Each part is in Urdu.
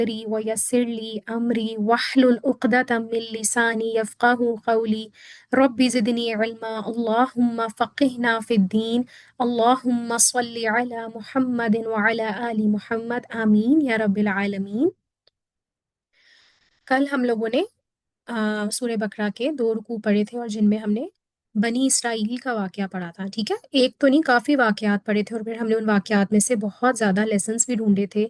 ويسر لي أمري واحلل عقدة من لساني يفقه قولي رب زدني علما اللهم فقهنا في الدين اللهم صل على محمد وعلى آل محمد آمین یا رب العالمین۔ کل ہم لوگوں نے سورہ بقرہ کے 2 رکوع پڑھے تھے اور جن میں ہم نے بنی اسرائیل کا واقعہ پڑھا تھا، ٹھیک ہے، ایک تو نہیں کافی واقعات پڑھے تھے اور پھر ہم نے ان واقعات میں سے بہت زیادہ لیسنس بھی ڈھونڈے تھے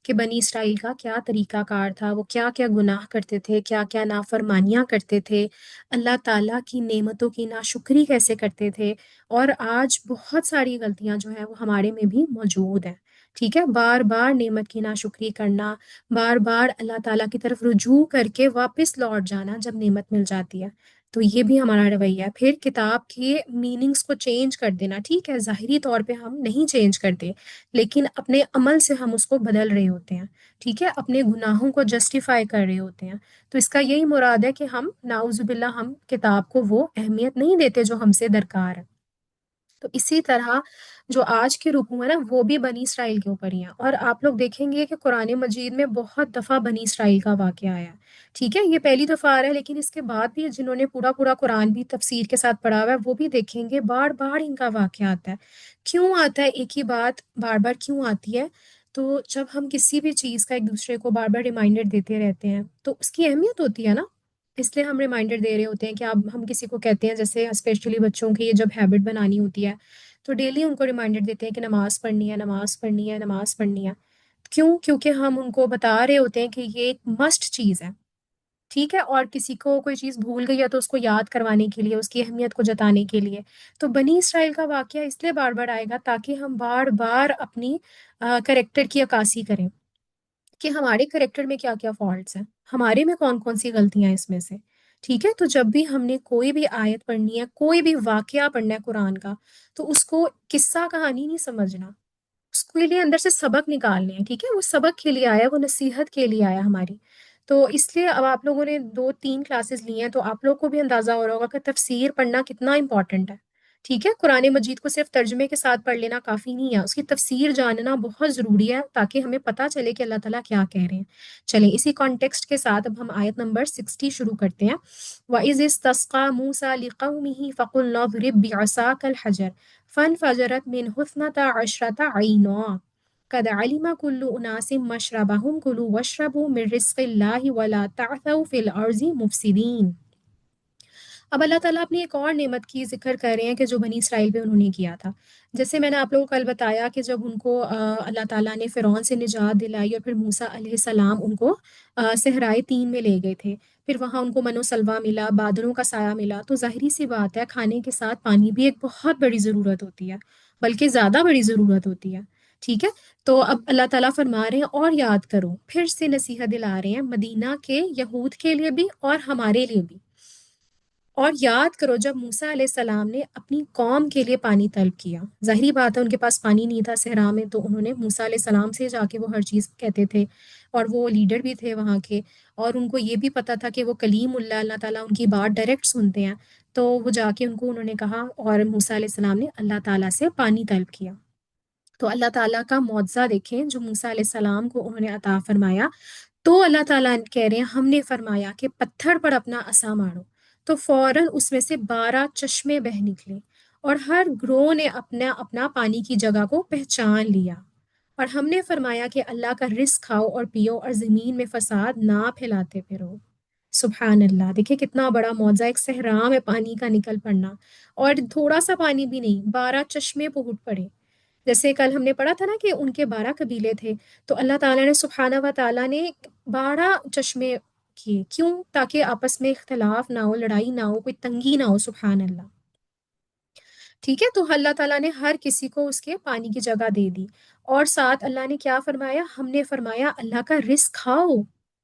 کہ بنی اسرائیل کا کیا طریقہ کار تھا، وہ کیا کیا گناہ کرتے تھے، کیا کیا نافرمانیاں کرتے تھے، اللہ تعالیٰ کی نعمتوں کی ناشکری کیسے کرتے تھے، اور آج بہت ساری غلطیاں جو ہیں وہ ہمارے میں بھی موجود ہیں، ٹھیک ہے، بار بار نعمت کی ناشکری کرنا، بار بار اللہ تعالیٰ کی طرف رجوع کر کے واپس لوٹ جانا جب نعمت مل جاتی ہے، تو یہ بھی ہمارا رویہ ہے۔ پھر کتاب کے میننگز کو چینج کر دینا، ٹھیک ہے، ظاہری طور پہ ہم نہیں چینج کرتے لیکن اپنے عمل سے ہم اس کو بدل رہے ہوتے ہیں، ٹھیک ہے، اپنے گناہوں کو جسٹیفائی کر رہے ہوتے ہیں، تو اس کا یہی مراد ہے کہ ہم نعوذ باللہ ہم کتاب کو وہ اہمیت نہیں دیتے جو ہم سے درکار ہے۔ تو اسی طرح جو آج کے رکوع ہے نا وہ بھی بنی اسرائیل کے اوپر ہی ہیں، اور آپ لوگ دیکھیں گے کہ قرآن مجید میں بہت دفعہ بنی اسرائیل کا واقعہ آیا ہے، ٹھیک ہے، یہ پہلی دفعہ آ رہا ہے لیکن اس کے بعد بھی جنہوں نے پورا پورا قرآن بھی تفسیر کے ساتھ پڑھا ہوا ہے وہ بھی دیکھیں گے بار بار ان کا واقعہ آتا ہے۔ کیوں آتا ہے ایک ہی بات بار بار کیوں آتی ہے؟ تو جب ہم کسی بھی چیز کا ایک دوسرے کو بار بار ریمائنڈر دیتے رہتے ہیں تو اس کی اہمیت ہوتی ہے نا، اس لیے ہم ریمائنڈر دے رہے ہوتے ہیں کہ اب ہم کسی کو کہتے ہیں، جیسے اسپیشلی بچوں کی یہ جب ہیبٹ بنانی ہوتی ہے تو ڈیلی ان کو ریمائنڈر دیتے ہیں کہ نماز پڑھنی ہے، نماز پڑھنی ہے، نماز پڑھنی ہے۔ کیوں؟ کیونکہ ہم ان کو بتا رہے ہوتے ہیں کہ یہ ایک مسٹ چیز ہے، ٹھیک ہے، اور کسی کو کوئی چیز بھول گئی ہے تو اس کو یاد کروانے کے لیے، اس کی اہمیت کو جتانے کے لیے۔ تو بنی اسرائیل کا واقعہ اس لیے بار بار آئے گا تاکہ ہم بار بار اپنی کریکٹر کی عکاسی کریں کہ ہمارے کریکٹر میں کیا کیا فالٹس ہیں، ہمارے میں کون کون سی غلطیاں ہیں اس میں سے، ٹھیک ہے۔ تو جب بھی ہم نے کوئی بھی آیت پڑھنی ہے، کوئی بھی واقعہ پڑھنا ہے قرآن کا، تو اس کو قصہ کہانی نہیں سمجھنا، اس کے لیے اندر سے سبق نکالنے ہیں، ٹھیک ہے، وہ سبق کے لیے آیا، وہ نصیحت کے لیے آیا ہماری۔ تو اس لیے اب آپ لوگوں نے 2-3 کلاسز لی ہیں تو آپ لوگ کو بھی اندازہ ہو رہا ہوگا کہ تفسیر پڑھنا کتنا امپورٹنٹ ہے، ٹھیک ہے، قرآن مجید کو صرف ترجمے کے ساتھ پڑھ لینا کافی نہیں ہے، اس کی تفسیر جاننا بہت ضروری ہے تاکہ ہمیں پتہ چلے کہ اللہ تعالیٰ کیا کہہ رہے ہیں۔ چلیں اسی کانٹیکسٹ کے ساتھ اب ہم آیت نمبر 60 شروع کرتے ہیں۔ وَإِذِ اسْتَسْقَىٰ مُوسَىٰ لِقَوْمِهِ فَقُلْنَا اضْرِب بِّعَصَاكَ الْحَجَرَ فَانْفَجَرَتْ مِنْهُ اثْنَتَا عَشْرَةَ عَيْنًا قَدْ عَلِمَ كُلُّ أُنَاسٍ مَّشْرَبَهُمْ كُلُوا وَاشْرَبُوا مِن رِّزْقِ اللَّهِ وَلَا تَعْثَوْا فِي الْأَرْضِ مُفْسِدِينَ۔ اب اللہ تعالیٰ اپنی ایک اور نعمت کی ذکر کر رہے ہیں کہ جو بنی اسرائیل پہ انہوں نے کیا تھا۔ جیسے میں نے آپ لوگوں کو کل بتایا کہ جب ان کو اللہ تعالیٰ نے فرعون سے نجات دلائی اور پھر موسیٰ علیہ السلام ان کو صحرائے تین میں لے گئے تھے، پھر وہاں ان کو من و سلویٰ ملا، بادلوں کا سایہ ملا، تو ظاہری سی بات ہے کھانے کے ساتھ پانی بھی ایک بہت بڑی ضرورت ہوتی ہے، بلکہ زیادہ بڑی ضرورت ہوتی ہے، ٹھیک ہے۔ تو اب اللہ تعالیٰ فرما رہے ہیں اور یاد کرو، پھر سے نصیحت دلا رہے ہیں مدینہ کے یہود کے لیے بھی اور ہمارے لیے بھی، اور یاد کرو جب موسیٰ علیہ السلام نے اپنی قوم کے لیے پانی طلب کیا، ظاہری بات ہے ان کے پاس پانی نہیں تھا صحرا میں، تو انہوں نے موسیٰ علیہ السلام سے جا کے وہ ہر چیز کہتے تھے، اور وہ لیڈر بھی تھے وہاں کے، اور ان کو یہ بھی پتہ تھا کہ وہ کلیم اللہ، اللہ تعالیٰ ان کی بات ڈائریکٹ سنتے ہیں، تو وہ جا کے ان کو انہوں نے کہا، اور موسیٰ علیہ السلام نے اللہ تعالیٰ سے پانی طلب کیا۔ تو اللہ تعالیٰ کا معجزہ دیکھیں جو موسیٰ علیہ السلام کو انہوں نے عطا فرمایا، تو اللہ تعالیٰ کہہ رہے ہیں ہم نے فرمایا کہ پتھر پر اپنا عصا مارو، تو فوراً اس میں سے 12 چشمے بہہ نکلے، اور ہر گروہ نے اپنا اپنا پانی کی جگہ کو پہچان لیا، اور ہم نے فرمایا کہ اللہ کا رزق کھاؤ اور پیو اور زمین میں فساد نہ پھیلاتے پھرو۔ سبحان اللہ، دیکھیں کتنا بڑا معجزہ، ایک صحرا میں پانی کا نکل پڑنا، اور تھوڑا سا پانی بھی نہیں، 12 چشمے پھوٹ پڑے۔ جیسے کل ہم نے پڑھا تھا نا کہ ان کے 12 قبیلے تھے، تو اللہ تعالیٰ نے سبحانہ و تعالیٰ نے 12 چشمے کیے، کیوں؟ تاکہ آپس میں اختلاف نہ ہو، لڑائی نہ ہو، کوئی تنگی نہ ہو، سبحان اللہ، ٹھیک ہے۔ تو اللہ تعالیٰ نے ہر کسی کو اس کے پانی کی جگہ دے دی، اور ساتھ اللہ نے کیا فرمایا؟ ہم نے فرمایا اللہ کا رزق کھاؤ،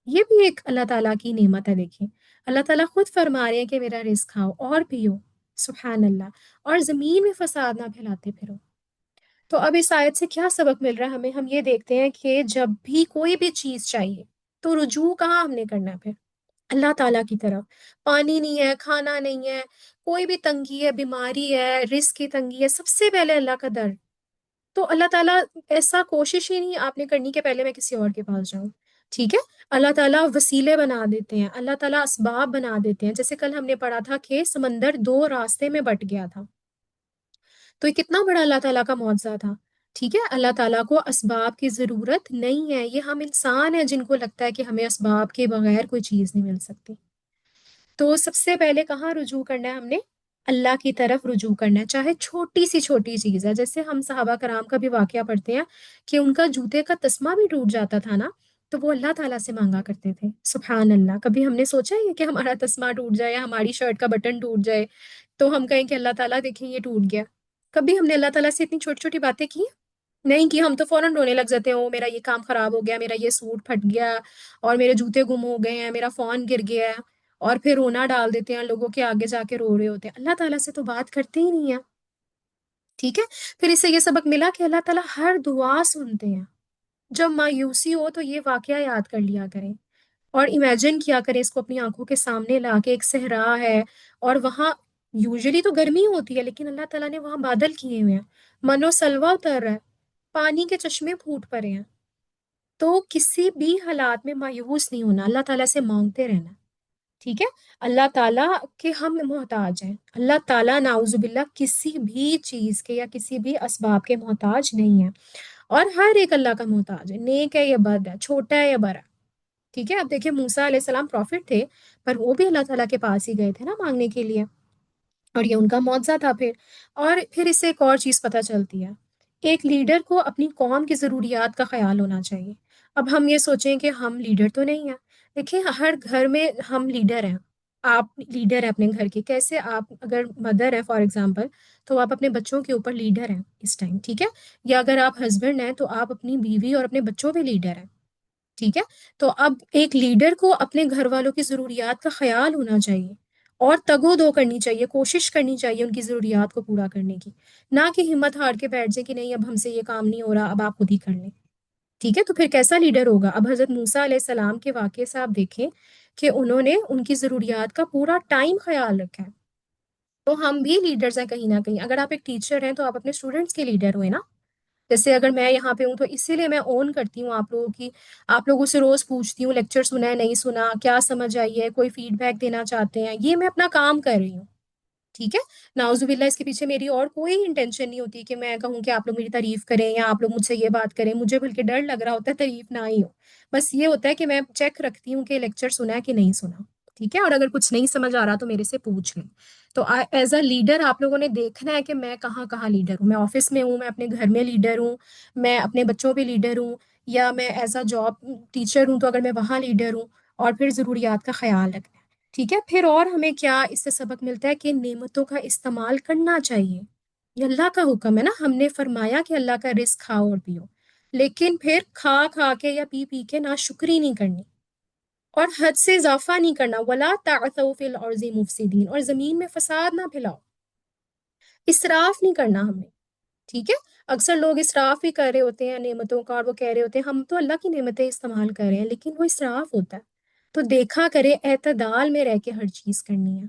یہ بھی ایک اللہ تعالیٰ کی نعمت ہے، دیکھیں اللہ تعالیٰ خود فرما رہے ہیں کہ میرا رزق کھاؤ اور پیو، سبحان اللہ، اور زمین میں فساد نہ پھیلاتے پھرو۔ تو اب اس آیت سے کیا سبق مل رہا ہے ہمیں؟ ہم یہ دیکھتے ہیں کہ جب بھی کوئی بھی چیز چاہیے تو رجوع کہاں ہم نے کرنا ہے؟ پھر اللہ تعالیٰ کی طرف۔ پانی نہیں ہے، کھانا نہیں ہے، کوئی بھی تنگی ہے، بیماری ہے، رزق کی تنگی ہے، سب سے پہلے اللہ کا در۔ تو اللہ تعالیٰ ایسا کوشش ہی نہیں آپ نے کرنی کہ پہلے میں کسی اور کے پاس جاؤں، ٹھیک ہے، اللہ تعالیٰ وسیلے بنا دیتے ہیں، اللہ تعالیٰ اسباب بنا دیتے ہیں، جیسے کل ہم نے پڑھا تھا کہ سمندر دو راستے میں بٹ گیا تھا، تو یہ کتنا بڑا اللہ تعالیٰ کا معجزہ تھا۔ ٹھیک ہے، اللہ تعالیٰ کو اسباب کی ضرورت نہیں ہے، یہ ہم انسان ہیں جن کو لگتا ہے کہ ہمیں اسباب کے بغیر کوئی چیز نہیں مل سکتی۔ تو سب سے پہلے کہاں رجوع کرنا ہے ہم نے؟ اللہ کی طرف رجوع کرنا ہے، چاہے چھوٹی سی چھوٹی چیز ہے، جیسے ہم صحابہ کرام کا بھی واقعہ پڑھتے ہیں کہ ان کا جوتے کا تسمہ بھی ٹوٹ جاتا تھا نا، تو وہ اللہ تعالیٰ سے مانگا کرتے تھے، سبحان اللہ۔ کبھی ہم نے سوچا ہے کہ ہمارا تسمہ ٹوٹ جائے یا ہماری شرٹ کا بٹن ٹوٹ جائے تو ہم کہیں کہ اللہ تعالیٰ دیکھیں یہ ٹوٹ گیا؟ کبھی ہم نے اللہ تعالیٰ سے اتنی چھوٹی چھوٹی باتیں کی؟ نہیں کی، ہم تو فوراً رونے لگ جاتے ہیں، او میرا یہ کام خراب ہو گیا، میرا یہ سوٹ پھٹ گیا، اور میرے جوتے گم ہو گئے ہیں، میرا فون گر گیا ہے، اور پھر رونا ڈال دیتے ہیں، لوگوں کے آگے جا کے رو رہے ہوتے ہیں۔ اللہ تعالیٰ سے تو بات کرتے ہی نہیں ہیں۔ ٹھیک ہے، پھر اس سے یہ سبق ملا کہ اللہ تعالیٰ ہر دعا سنتے ہیں۔ جب مایوسی ہو تو یہ واقعہ یاد کر لیا کریں، اور امیجن کیا کریں اس کو اپنی آنکھوں کے سامنے لا کے، ایک صحرا ہے اور وہاں یوزلی تو گرمی ہوتی ہے، لیکن اللہ تعالیٰ نے وہاں بادل کیے ہوئے ہیں، منو سلوا اتر رہا ہے، پانی کے چشمے پھوٹ پڑے ہیں۔ تو کسی بھی حالات میں مایوس نہیں ہونا، اللہ تعالیٰ سے مانگتے رہنا۔ ٹھیک ہے، اللہ تعالیٰ کے ہم محتاج ہیں، اللہ تعالیٰ نعوذ باللہ کسی بھی چیز کے یا کسی بھی اسباب کے محتاج نہیں ہے، اور ہر ایک اللہ کا محتاج ہے، نیک ہے یا بد ہے، چھوٹا ہے یا بڑا ہے۔ ٹھیک ہے، اب دیکھیں موسیٰ علیہ السلام پروفٹ تھے، پر وہ بھی اللہ تعالیٰ کے پاس ہی گئے تھے نا مانگنے کے لیے، اور یہ ان کا معجزہ تھا پھر۔ اور پھر اس سے ایک اور چیز پتہ چلتی ہے، ایک لیڈر کو اپنی قوم کی ضروریات کا خیال ہونا چاہیے۔ اب ہم یہ سوچیں کہ ہم لیڈر تو نہیں ہیں، دیکھیں ہر گھر میں ہم لیڈر ہیں، آپ لیڈر ہیں اپنے گھر کے، کیسے آپ اگر مدر ہیں فار ایگزامپل تو آپ اپنے بچوں کے اوپر لیڈر ہیں اس ٹائم، ٹھیک ہے، یا اگر آپ ہسبینڈ ہیں تو آپ اپنی بیوی اور اپنے بچوں پہ لیڈر ہیں۔ ٹھیک ہے، تو اب ایک لیڈر کو اپنے گھر والوں کی ضروریات کا خیال ہونا چاہیے، اور تگ و دو کرنی چاہیے، کوشش کرنی چاہیے ان کی ضروریات کو پورا کرنے کی، نہ کہ ہمت ہار کے بیٹھ جائے کہ نہیں اب ہم سے یہ کام نہیں ہو رہا، اب آپ خود ہی کر لیں۔ ٹھیک ہے، تو پھر کیسا لیڈر ہوگا؟ اب حضرت موسیٰ علیہ السلام کے واقعے سے آپ دیکھیں کہ انہوں نے ان کی ضروریات کا پورا ٹائم خیال رکھا ہے۔ تو ہم بھی لیڈرز ہیں کہیں نہ کہیں، اگر آپ ایک ٹیچر ہیں تو آپ اپنے اسٹوڈنٹس کے لیڈر ہوئے نا۔ جیسے اگر میں یہاں پہ ہوں تو اسی لیے میں اون کرتی ہوں آپ لوگوں کی، آپ لوگوں سے روز پوچھتی ہوں لیکچر سنا ہے نہیں سنا، کیا سمجھ آئی ہے، کوئی فیڈ بیک دینا چاہتے ہیں، یہ میں اپنا کام کر رہی ہوں۔ ٹھیک ہے، نعوذ باللہ اس کے پیچھے میری اور کوئی انٹینشن نہیں ہوتی کہ میں کہوں کہ آپ لوگ میری تعریف کریں یا آپ لوگ مجھ سے یہ بات کریں، مجھے بلکہ ڈر لگ رہا ہوتا ہے تعریف نہ ہی ہو، بس یہ ہوتا ہے کہ میں چیک رکھتی ہوں کہ لیکچر سنا ہے کہ نہیں سنا۔ ٹھیک ہے، اور اگر کچھ نہیں سمجھ آ رہا تو میرے سے پوچھ لیں۔ تو ایز اے لیڈر آپ لوگوں نے دیکھنا ہے کہ میں کہاں کہاں لیڈر ہوں، میں آفس میں ہوں، میں اپنے گھر میں لیڈر ہوں، میں اپنے بچوں پہ لیڈر ہوں، یا میں ایز اے جاب ٹیچر ہوں تو اگر میں وہاں لیڈر ہوں، اور پھر ضروریات کا خیال رکھنا ہے۔ ٹھیک ہے، پھر اور ہمیں کیا اس سے سبق ملتا ہے کہ نعمتوں کا استعمال کرنا چاہیے، یہ اللہ کا حکم ہے نا، ہم نے فرمایا کہ اللہ کا رزق کھاؤ اور پیو، لیکن پھر کھا کھا کے یا پی پی کے ناشکری نہیں کرنی، اور حد سے اضافہ نہیں کرنا، ولا تعثوا فی الارض مفسدین، اور زمین میں فساد نہ پھیلاؤ، اسراف نہیں کرنا ہم نے۔ ٹھیک ہے، اکثر لوگ اسراف ہی کر رہے ہوتے ہیں نعمتوں کا، اور وہ کہہ رہے ہوتے ہیں ہم تو اللہ کی نعمتیں استعمال کر رہے ہیں، لیکن وہ اسراف ہوتا ہے۔ تو دیکھا کرے اعتدال میں رہ کے ہر چیز کرنی ہے۔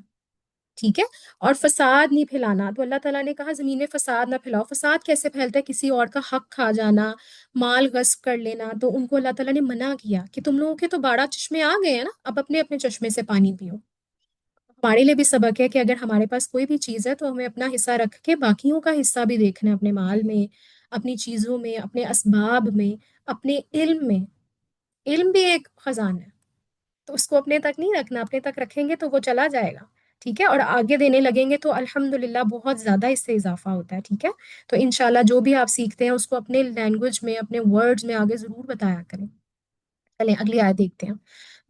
ٹھیک ہے، اور فساد نہیں پھیلانا، تو اللہ تعالیٰ نے کہا زمین میں فساد نہ پھیلاؤ۔ فساد کیسے پھیلتا ہے؟ کسی اور کا حق کھا جانا، مال غصب کر لینا، تو ان کو اللہ تعالیٰ نے منع کیا کہ تم لوگوں کے تو 12 چشمے آ گئے ہیں نا، اب اپنے اپنے چشمے سے پانی پیو۔ ہمارے لیے بھی سبق ہے کہ اگر ہمارے پاس کوئی بھی چیز ہے تو ہمیں اپنا حصہ رکھ کے باقیوں کا حصہ بھی دیکھنا ہے، اپنے مال میں، اپنی چیزوں میں، اپنے اسباب میں، اپنے علم میں۔ علم بھی ایک خزانہ ہے، تو اس کو اپنے تک نہیں رکھنا، اپنے تک رکھیں گے تو وہ چلا جائے گا۔ ٹھیک ہے، اور آگے دینے لگیں گے تو الحمدللہ بہت زیادہ اس سے اضافہ ہوتا ہے۔ ٹھیک ہے، تو انشاءاللہ جو بھی آپ سیکھتے ہیں اس کو اپنے لینگویج میں، اپنے ورڈز میں آگے ضرور بتایا کریں۔ چلیں اگلی آیت دیکھتے ہیں۔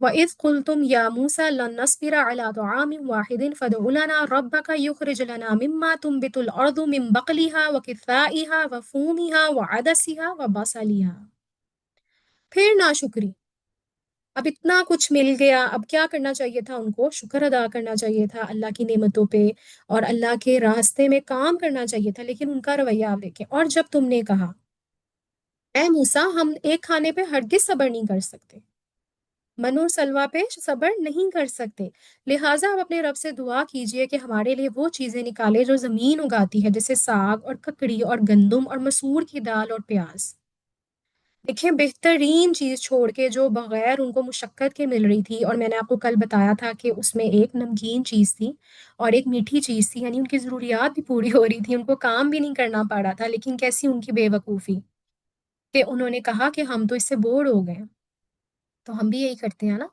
وَإِذْ قُلْتُمْ يَا مُوسَىٰ لَن نَّصْبِرَ عَلَىٰ طَعَامٍ وَاحِدٍ فَادْعُ لَنَا رَبَّكَ يُخْرِجْ لَنَا مِمَّا تُنبِتُ الْأَرْضُ مِن بَقْلِهَا وَقِثَّائِهَا وَفُومِهَا وَعَدَسِهَا وَبَصَلِهَا۔ پھر ناشکری، اب اتنا کچھ مل گیا، اب کیا کرنا چاہیے تھا ان کو؟ شکر ادا کرنا چاہیے تھا اللہ کی نعمتوں پہ، اور اللہ کے راستے میں کام کرنا چاہیے تھا، لیکن ان کا رویہ آپ دیکھیں۔ اور جب تم نے کہا اے موسیٰ ہم ایک کھانے پہ ہرگز صبر نہیں کر سکتے، من اور سلوا پہ صبر نہیں کر سکتے، لہٰذا آپ اپنے رب سے دعا کیجئے کہ ہمارے لیے وہ چیزیں نکالے جو زمین اگاتی ہے، جیسے ساگ اور ککڑی اور گندم اور مسور کی دال اور پیاز۔ دیکھیں بہترین چیز چھوڑ کے جو بغیر ان کو مشقت کے مل رہی تھی، اور میں نے آپ کو کل بتایا تھا کہ اس میں ایک نمکین چیز تھی اور ایک میٹھی چیز تھی، یعنی ان کی ضروریات بھی پوری ہو رہی تھی، ان کو کام بھی نہیں کرنا پڑ رہا تھا، لیکن کیسی ان کی بے وقوفی کہ انہوں نے کہا کہ ہم تو اس سے بور ہو گئے ہیں۔ تو ہم بھی یہی کرتے ہیں نا،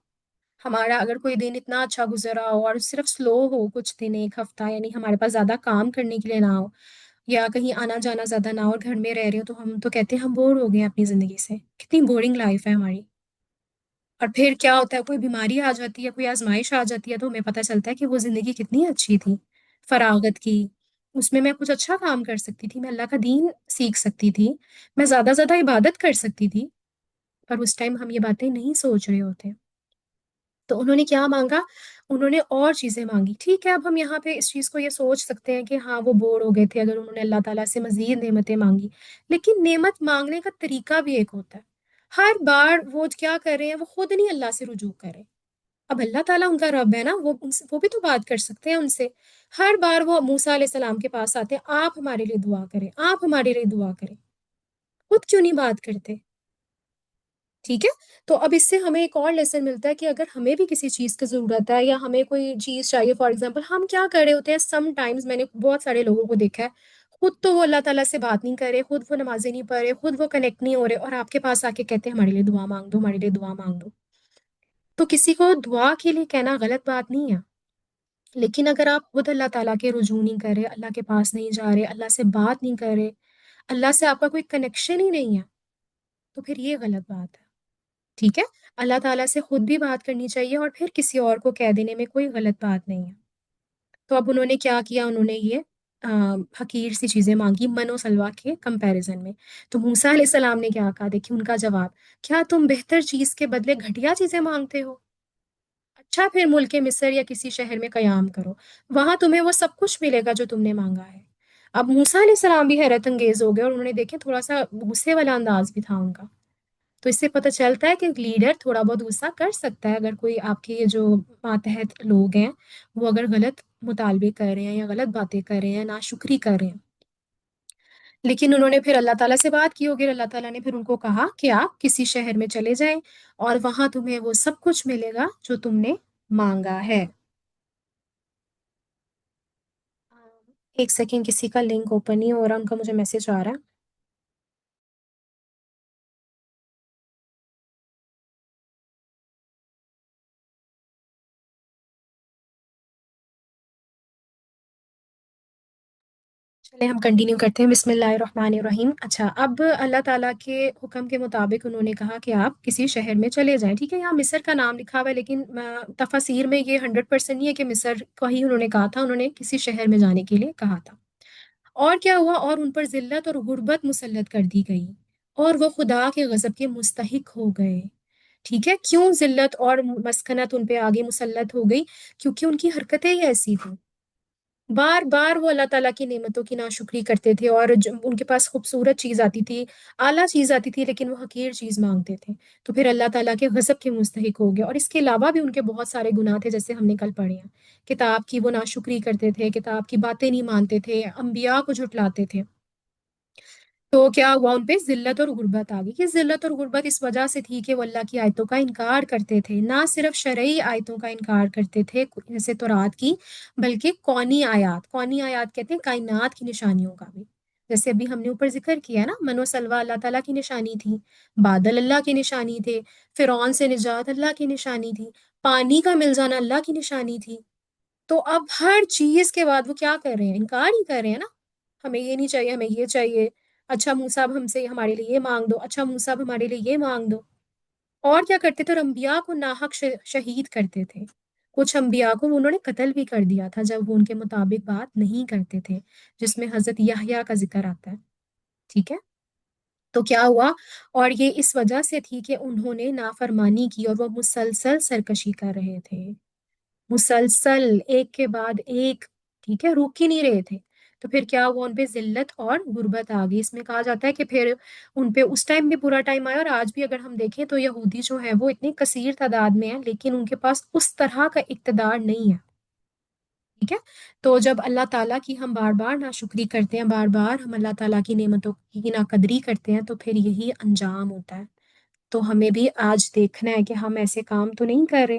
ہمارا اگر کوئی دن اتنا اچھا گزرا ہو اور صرف سلو ہو کچھ دن، ایک ہفتہ، یعنی ہمارے پاس زیادہ کام کرنے کے لیے نہ ہو یا کہیں آنا جانا زیادہ نہ ہو اور گھر میں رہ رہے ہو، تو ہم تو کہتے ہیں ہم بور ہو گئے ہیں اپنی زندگی سے، کتنی بورنگ لائف ہے ہماری۔ اور پھر کیا ہوتا ہے، کوئی بیماری آ جاتی ہے، کوئی آزمائش آ جاتی ہے، تو ہمیں پتہ چلتا ہے کہ وہ زندگی کتنی اچھی تھی، فراغت کی، اس میں کچھ اچھا کام کر سکتی تھی، میں اللہ کا دین سیکھ سکتی تھی، میں زیادہ زیادہ عبادت کر سکتی تھی، پر اس ٹائم ہم یہ باتیں نہیں سوچ رہے ہوتے۔ تو انہوں نے کیا مانگا؟ انہوں نے اور چیزیں مانگی، ٹھیک ہے، اب ہم یہاں پہ اس چیز کو یہ سوچ سکتے ہیں کہ ہاں وہ بور ہو گئے تھے اگر انہوں نے اللہ تعالیٰ سے مزید نعمتیں مانگی، لیکن نعمت مانگنے کا طریقہ بھی ایک ہوتا ہے۔ ہر بار وہ کیا کر رہے ہیں، وہ خود نہیں اللہ سے رجوع کر رہے، اب اللہ تعالیٰ ان کا رب ہے نا، وہ وہ بھی تو بات کر سکتے ہیں ان سے۔ ہر بار وہ موسیٰ علیہ السلام کے پاس آتے ہیں، آپ ہمارے لیے دعا کریں، آپ ہمارے لیے دعا کریں، خود کیوں نہیں بات کرتے؟ ٹھیک ہے، تو اب اس سے ہمیں ایک اور لیسن ملتا ہے کہ اگر ہمیں بھی کسی چیز کی ضرورت ہے یا ہمیں کوئی چیز چاہیے، فار ایگزامپل ہم کیا کر رہے ہوتے ہیں سم ٹائمز، میں نے بہت سارے لوگوں کو دیکھا ہے، خود تو وہ اللہ تعالیٰ سے بات نہیں کر رہے، خود وہ نمازیں نہیں پڑھ رہے، خود وہ کنیکٹ نہیں ہو رہے، اور آپ کے پاس آ کے کہتے ہیں ہمارے لیے دعا مانگ دو، ہمارے لیے دعا مانگ دو۔ تو کسی کو دعا کے لیے کہنا غلط بات نہیں ہے، لیکن اگر آپ خود اللہ تعالیٰ کے رجوع نہیں کر رہے، اللہ کے پاس نہیں جا رہے، اللہ سے بات نہیں کر رہے، اللہ سے آپ کا کوئی کنیکشن ہی نہیں ہے، تو پھر یہ غلط بات ہے۔ ٹھیک ہے، اللہ تعالیٰ سے خود بھی بات کرنی چاہیے اور پھر کسی اور کو کہہ دینے میں کوئی غلط بات نہیں ہے۔ تو اب انہوں نے کیا کیا، انہوں نے یہ حقیر سی چیزیں مانگی من و سلوا کے کمپیریزن میں۔ تو موسیٰ علیہ السلام نے کیا کہا، دیکھیے ان کا جواب، کیا تم بہتر چیز کے بدلے گھٹیا چیزیں مانگتے ہو؟ اچھا پھر ملک مصر یا کسی شہر میں قیام کرو، وہاں تمہیں وہ سب کچھ ملے گا جو تم نے مانگا ہے۔ اب موسیٰ علیہ السلام بھی حیرت انگیز ہو گئے اور انہوں نے دیکھے تھوڑا سا غصے والا انداز بھی تھا ان کا۔ تو اس سے پتہ چلتا ہے کہ لیڈر تھوڑا بہت غصہ کر سکتا ہے اگر کوئی آپ کے جو ماتحت لوگ ہیں وہ اگر غلط مطالبے کر رہے ہیں یا غلط باتیں کر رہے ہیں، ناشکری کر رہے ہیں۔ لیکن انہوں نے پھر اللہ تعالیٰ سے بات کی ہوگی، اللہ تعالیٰ نے پھر ان کو کہا کہ آپ کسی شہر میں چلے جائیں اور وہاں تمہیں وہ سب کچھ ملے گا جو تم نے مانگا ہے۔ ایک سیکنڈ، کسی کا لنک اوپن نہیں ہو رہا، ان کا مجھے میسج آ رہا ہے۔ چلیں ہم کنٹینیو کرتے ہیں، بسم اللہ الرحمن الرحیم۔ اچھا، اب اللہ تعالیٰ کے حکم کے مطابق انہوں نے کہا کہ آپ کسی شہر میں چلے جائیں، ٹھیک ہے، یہاں مصر کا نام لکھا ہوا ہے لیکن تفاسیر میں یہ 100% نہیں ہے کہ مصر کو ہی انہوں نے کہا تھا، انہوں نے کسی شہر میں جانے کے لیے کہا تھا۔ اور کیا ہوا، اور ان پر ذلت اور غربت مسلط کر دی گئی اور وہ خدا کے غضب کے مستحق ہو گئے۔ ٹھیک ہے، کیوں ذلت اور مسکنت ان پہ آگے مسلط ہو گئی؟ کیونکہ ان کی حرکتیں ہی ایسی تھیں، بار بار وہ اللہ تعالیٰ کی نعمتوں کی ناشکری کرتے تھے، اور ان کے پاس خوبصورت چیز آتی تھی، اعلیٰ چیز آتی تھی، لیکن وہ حقیر چیز مانگتے تھے، تو پھر اللہ تعالیٰ کے غضب کے مستحق ہو گئے۔ اور اس کے علاوہ بھی ان کے بہت سارے گناہ تھے، جیسے ہم نے کل پڑھے ہیں، کتاب کی وہ ناشکری کرتے تھے، کتاب کی باتیں نہیں مانتے تھے، انبیاء کو جھٹلاتے تھے۔ تو کیا ہوا، ان پہ ذلت اور غربت آ گئی۔ یہ ذلت اور غربت اس وجہ سے تھی کہ وہ اللہ کی آیتوں کا انکار کرتے تھے، نہ صرف شرعی آیتوں کا انکار کرتے تھے جیسے تورات کی، بلکہ کونی آیات، کونی آیات کہتے ہیں کائنات کی نشانیوں کا بھی، جیسے ابھی ہم نے اوپر ذکر کیا نا، من و سلوہ اللہ تعالیٰ کی نشانی تھی، بادل اللہ کی نشانی تھے، فرعون سے نجات اللہ کی نشانی تھی، پانی کا مل جانا اللہ کی نشانی تھی۔ تو اب ہر چیز کے بعد وہ کیا کر رہے ہیں، انکار ہی کر رہے ہیں نا، ہمیں یہ نہیں چاہیے، ہمیں یہ چاہیے، اچھا موسیٰ اب ہم سے ہمارے لیے یہ مانگ دو، اچھا موسیٰ اب ہمارے لیے یہ مانگ دو۔ اور کیا کرتے تھے، اور انبیاء کو ناحق شہید کرتے تھے، کچھ انبیاء کو انہوں نے قتل بھی کر دیا تھا جب وہ ان کے مطابق بات نہیں کرتے تھے، جس میں حضرت یحییٰ کا ذکر آتا ہے۔ ٹھیک ہے، تو کیا ہوا، اور یہ اس وجہ سے تھی کہ انہوں نے نافرمانی کی اور وہ مسلسل سرکشی کر رہے تھے، مسلسل ایک کے بعد ایک، ٹھیک ہے، رک ہی نہیں رہے تھے۔ تو پھر کیا ہوا، ان پہ ذلت اور غربت آ گئی۔ اس میں کہا جاتا ہے کہ پھر ان پہ اس ٹائم بھی برا ٹائم آیا، اور آج بھی اگر ہم دیکھیں تو یہودی جو ہیں وہ اتنی کثیر تعداد میں ہیں، لیکن ان کے پاس اس طرح کا اقتدار نہیں ہے، ٹھیک ہے؟ تو جب اللہ تعالیٰ کی ہم بار بار ناشکری کرتے ہیں، بار بار ہم اللہ تعالیٰ کی نعمتوں کی ناقدری کرتے ہیں، تو پھر یہی انجام ہوتا ہے۔ تو ہمیں بھی آج دیکھنا ہے کہ ہم ایسے کام تو نہیں کر رہے۔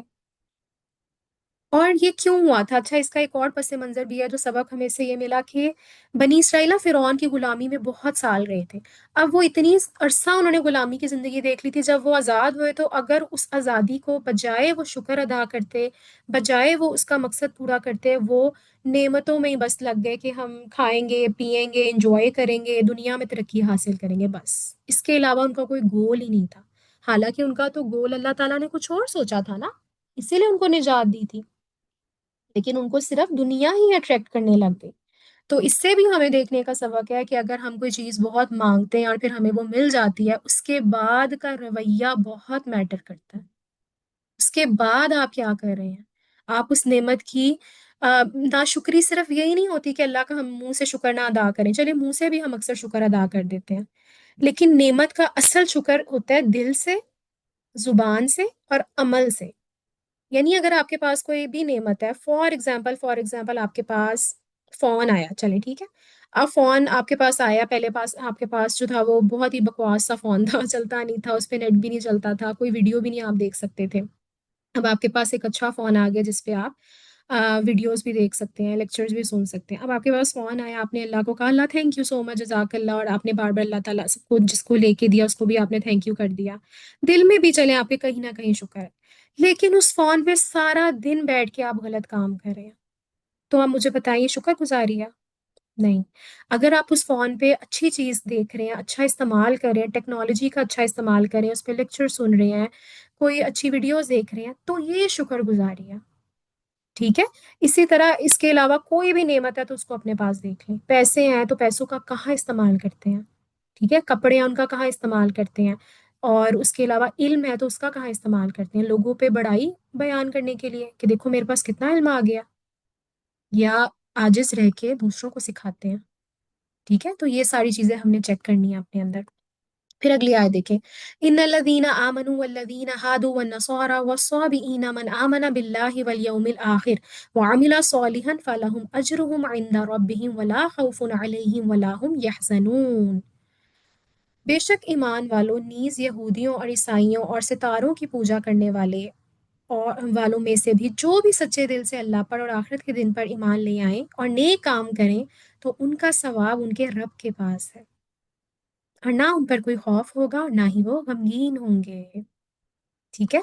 اور یہ کیوں ہوا تھا؟ اچھا، اس کا ایک اور پس منظر بھی ہے جو سبق ہمیں سے یہ ملا کہ بنی اسرائیل فرعون کی غلامی میں بہت سال رہے تھے۔ اب وہ اتنی عرصہ انہوں نے غلامی کی زندگی دیکھ لی تھی، جب وہ آزاد ہوئے تو اگر اس آزادی کو بجائے وہ شکر ادا کرتے، بجائے وہ اس کا مقصد پورا کرتے، وہ نعمتوں میں ہی بس لگ گئے کہ ہم کھائیں گے، پیئیں گے، انجوائے کریں گے، دنیا میں ترقی حاصل کریں گے، بس اس کے علاوہ ان کا کوئی گول ہی نہیں تھا۔ حالانکہ ان کا تو گول اللہ تعالیٰ نے کچھ اور سوچا تھا نا، اسی لیے ان کو نجات دی تھی، لیکن ان کو صرف دنیا ہی اٹریکٹ کرنے لگ گئی۔ تو اس سے بھی ہمیں دیکھنے کا سبق ہے کہ اگر ہم کوئی چیز بہت مانگتے ہیں اور پھر ہمیں وہ مل جاتی ہے، اس کے بعد کا رویہ بہت میٹر کرتا ہے۔ اس کے بعد آپ کیا کر رہے ہیں؟ آپ اس نعمت کی ناشکری صرف یہی نہیں ہوتی کہ اللہ کا ہم منہ سے شکر نہ ادا کریں، چلے منہ سے بھی ہم اکثر شکر ادا کر دیتے ہیں، لیکن نعمت کا اصل شکر ہوتا ہے دل سے، زبان سے اور عمل سے۔ یعنی اگر آپ کے پاس کوئی بھی نعمت ہے، فار ایگزامپل آپ کے پاس فون آیا، چلیں ٹھیک ہے، اب فون آپ کے پاس آیا، پہلے پاس آپ کے پاس جو تھا وہ بہت ہی بکواس سا فون تھا، چلتا نہیں تھا، اس پہ نیٹ بھی نہیں چلتا تھا، کوئی ویڈیو بھی نہیں آپ دیکھ سکتے تھے۔ اب آپ کے پاس ایک اچھا فون آ گیا جس پہ آپ ویڈیوز بھی دیکھ سکتے ہیں، لیکچرز بھی سن سکتے ہیں۔ اب آپ کے پاس فون آیا، آپ نے اللہ کو کہا اللہ تھینک یو سو مچ، جزاک اللہ، اور آپ نے بار بار اللہ تعالیٰ سب کو جس کو لے کے دیا اس کو بھی آپ نے تھینک یو کر دیا، دل میں بھی چلے آپ کے کہیں نہ کہیں شکر ہے، لیکن اس فون پہ سارا دن بیٹھ کے آپ غلط کام کر رہے ہیں، تو آپ مجھے بتائیے شکر گزاری ہے؟ نہیں۔ اگر آپ اس فون پہ اچھی چیز دیکھ رہے ہیں، اچھا استعمال کر رہے ہیں، ٹیکنالوجی کا اچھا استعمال کر رہے ہیں، اس پہ لیکچر سن رہے ہیں، کوئی اچھی ویڈیوز دیکھ رہے ہیں، تو یہ شکر گزاری ہے۔ ٹھیک ہے؟ اسی طرح اس کے علاوہ کوئی بھی نعمت ہے تو اس کو اپنے پاس دیکھ لیں، پیسے ہیں تو پیسوں کا کہاں استعمال کرتے ہیں؟ ٹھیک ہے، کپڑے ہیں ان کا کہاں استعمال کرتے ہیں؟ اور اس کے علاوہ علم ہے تو اس کا کہاں استعمال کرتے ہیں؟ لوگوں پہ بڑائی بیان کرنے کے لیے کہ دیکھو میرے پاس کتنا علم آ گیا، یا عاجز رہ کے دوسروں کو سکھاتے ہیں؟ ٹھیک ہے، تو یہ ساری چیزیں ہم نے چیک کرنی ہے اپنے اندر۔ پھر اگلی آیت دیکھیں، ان الذین آمنوا والذین ہادوا والنصارى والصابئین من آمن باللہ والیوم الآخر وعمل صالحا فلہم اجرهم عند ربهم ولا خوف علیہم ولا هم یحزنون۔ بے شک ایمان والوں نیز یہودیوں اور عیسائیوں اور ستاروں کی پوجا کرنے اور والوں میں سے بھی جو بھی سچے دل سے اللہ پر اور آخرت کے دن پر ایمان لے آئیں اور نیک کام کریں تو ان کا ثواب ان کے رب کے پاس ہے، اور نہ ان پر کوئی خوف ہوگا اور نہ ہی وہ غمگین ہوں گے۔ ٹھیک ہے،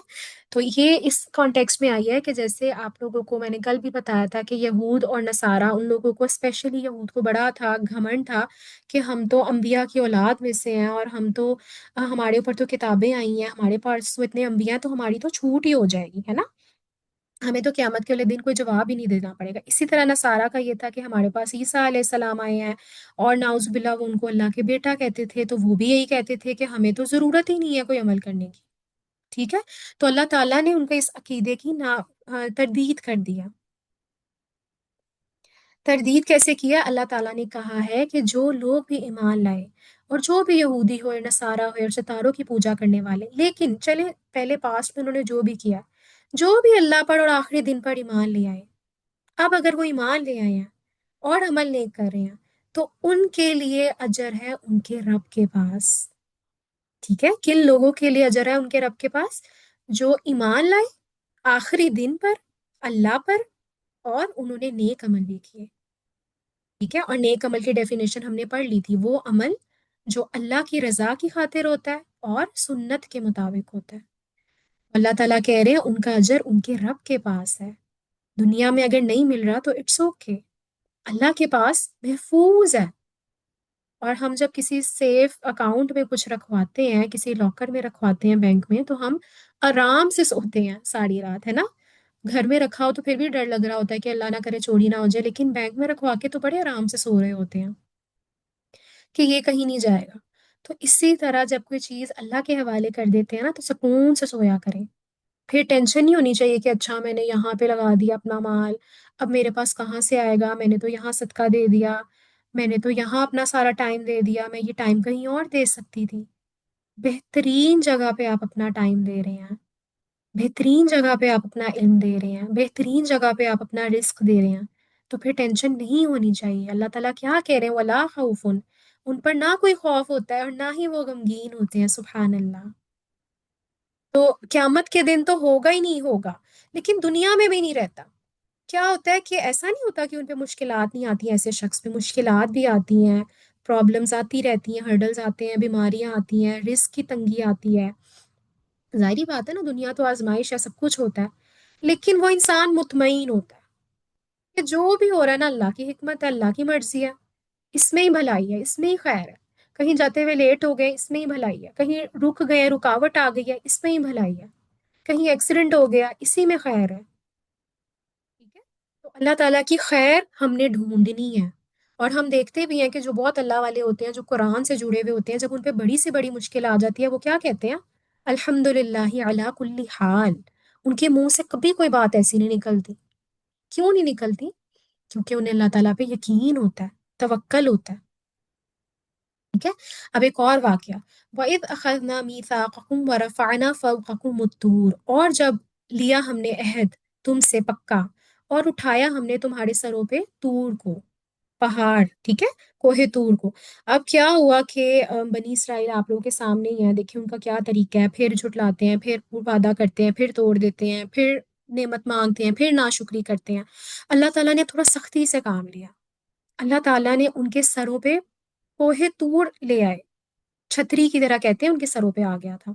تو یہ اس کانٹیکسٹ میں آئی ہے کہ جیسے آپ لوگوں کو میں نے کل بھی بتایا تھا کہ یہود اور نصارہ، ان لوگوں کو اسپیشلی یہود کو بڑا تھا گھمنڈ تھا کہ ہم تو انبیاء کی اولاد میں سے ہیں، اور ہم تو ہمارے اوپر تو کتابیں آئی ہیں، ہمارے پاس تو اتنے انبیاء ہیں، تو ہماری تو چھوٹ ہی ہو جائے گی، ہے نا، ہمیں تو قیامت کے والے دن کوئی جواب ہی نہیں دینا پڑے گا۔ اسی طرح نصارہ کا یہ تھا کہ ہمارے پاس عیسیٰ علیہ السلام آئے ہیں، اور نعوذ باللہ وہ ان کو اللہ کے بیٹا کہتے تھے، تو وہ بھی یہی کہتے تھے کہ ہمیں تو ضرورت ہی نہیں ہے کوئی عمل کرنے کی۔ ٹھیک ہے، تو اللہ تعالیٰ نے ان کے اس عقیدے کی تردید کر دیا۔ تردید کیسے کیا؟ اللہ تعالیٰ نے کہا ہے کہ جو لوگ بھی ایمان لائے، اور جو بھی یہودی ہوئے، نصارہ ہوئے، اور ستاروں کی پوجا کرنے والے، لیکن چلے پہلے پاسٹ میں انہوں نے جو بھی کیا، جو بھی اللہ پر اور آخری دن پر ایمان لے آئے، اب اگر وہ ایمان لے آئے ہیں اور عمل نیک کر رہے ہیں تو ان کے لیے اجر ہے ان کے رب کے پاس۔ ٹھیک ہے، کن لوگوں کے لیے اجر ہے ان کے رب کے پاس؟ جو ایمان لائے آخری دن پر، اللہ پر، اور انہوں نے نیک عمل بھی کیے۔ ٹھیک ہے، اور نیک عمل کی ڈیفینیشن ہم نے پڑھ لی تھی، وہ عمل جو اللہ کی رضا کی خاطر ہوتا ہے اور سنت کے مطابق ہوتا ہے۔ اللہ تعالیٰ کہہ رہے ہیں ان کا اجر ان کے رب کے پاس ہے۔ دنیا میں اگر نہیں مل رہا تو اٹس اوکے، اللہ کے پاس محفوظ ہے۔ اور ہم جب کسی سیف اکاؤنٹ میں کچھ رکھواتے ہیں، کسی لاکر میں رکھواتے ہیں بینک میں، تو ہم آرام سے سوتے ہیں ساری رات، ہے نا۔ گھر میں رکھا ہو تو پھر بھی ڈر لگ رہا ہوتا ہے کہ اللہ نہ کرے چوری نہ ہو جائے، لیکن بینک میں رکھوا کے تو بڑے آرام سے سو رہے ہوتے ہیں کہ یہ کہیں نہیں جائے گا۔ تو اسی طرح جب کوئی چیز اللہ کے حوالے کر دیتے ہیں نا تو سکون سے سویا کریں، پھر ٹینشن نہیں ہونی چاہیے کہ اچھا میں نے یہاں پہ لگا دیا اپنا مال، اب میرے پاس کہاں سے آئے گا، میں نے تو یہاں صدقہ دے دیا، میں نے تو یہاں اپنا سارا ٹائم دے دیا، میں یہ ٹائم کہیں اور دے سکتی تھی۔ بہترین جگہ پہ آپ اپنا ٹائم دے رہے ہیں، بہترین جگہ پہ آپ اپنا علم دے رہے ہیں، بہترین جگہ پہ آپ اپنا رزق دے رہے ہیں، تو پھر ٹینشن نہیں ہونی چاہیے. اللہ تعالیٰ کیا کہہ رہے ہیں؟ ولا خوفن، ان پر نہ کوئی خوف ہوتا ہے اور نہ ہی وہ غمگین ہوتے ہیں. سبحان اللہ. تو قیامت کے دن تو ہوگا ہی نہیں ہوگا، لیکن دنیا میں بھی نہیں رہتا. کیا ہوتا ہے کہ ایسا نہیں ہوتا کہ ان پہ مشکلات نہیں آتی ہیں، ایسے شخص پہ مشکلات بھی آتی ہیں، پرابلمز آتی رہتی ہیں، ہرڈلز آتے ہیں، بیماریاں آتی ہیں، رزق کی تنگی آتی ہے. ظاہری بات ہے نا، دنیا تو آزمائش ہے، سب کچھ ہوتا ہے، لیکن وہ انسان مطمئن ہوتا ہے کہ جو بھی ہو رہا ہے نا اللہ کی حکمت ہے، اللہ کی مرضی ہے، اس میں ہی بھلائی ہے، اس میں ہی خیر ہے. کہیں جاتے ہوئے لیٹ ہو گئے، اس میں ہی بھلائی ہے. کہیں رک گئے، رکاوٹ آ گئی ہے، اس میں ہی بھلائی ہے. کہیں ایکسیڈنٹ ہو گیا، اسی میں خیر ہے. ٹھیک ہے. تو اللہ تعالیٰ کی خیر ہم نے ڈھونڈنی ہے. اور ہم دیکھتے بھی ہیں کہ جو بہت اللہ والے ہوتے ہیں، جو قرآن سے جڑے ہوئے ہوتے ہیں، جب ان پہ بڑی سے بڑی مشکل آ جاتی ہے، وہ کیا کہتے ہیں؟ الحمد للہ علی کل حال. ان کے منہ سے کبھی کوئی بات ایسی نہیں نکلتی. کیوں نہیں نکلتی؟ کیونکہ انہیں اللہ تعالیٰ پہ یقین ہوتا ہے، توکل ہوتا ہے. ٹھیک ہے. اب ایک اور واقعہ، وَإِذْ أَخَذْنَا مِيثَاقَكُمْ وَرَفَعْنَا فَوْقَكُمُ الطُّورَ، اور جب لیا ہم نے عہد تم سے پکا، اور اٹھایا ہم نے تمہارے سروں پہ طور کو، پہاڑ. ٹھیک ہے، کوہ طور کو. اب کیا ہوا کہ بنی اسرائیل آپ لوگوں کے سامنے ہی ہے، دیکھیں ان کا کیا طریقہ ہے. پھر جھٹلاتے ہیں، پھر وعدہ کرتے ہیں، پھر توڑ دیتے ہیں، پھر نعمت مانگتے ہیں، پھر ناشکری کرتے ہیں. اللہ تعالیٰ نے تھوڑا سختی سے کام لیا. اللہ تعالیٰ نے ان کے سروں پہ کوہ طور لے آئے، چھتری کی طرح کہتے ہیں ان کے سروں پہ آ گیا تھا.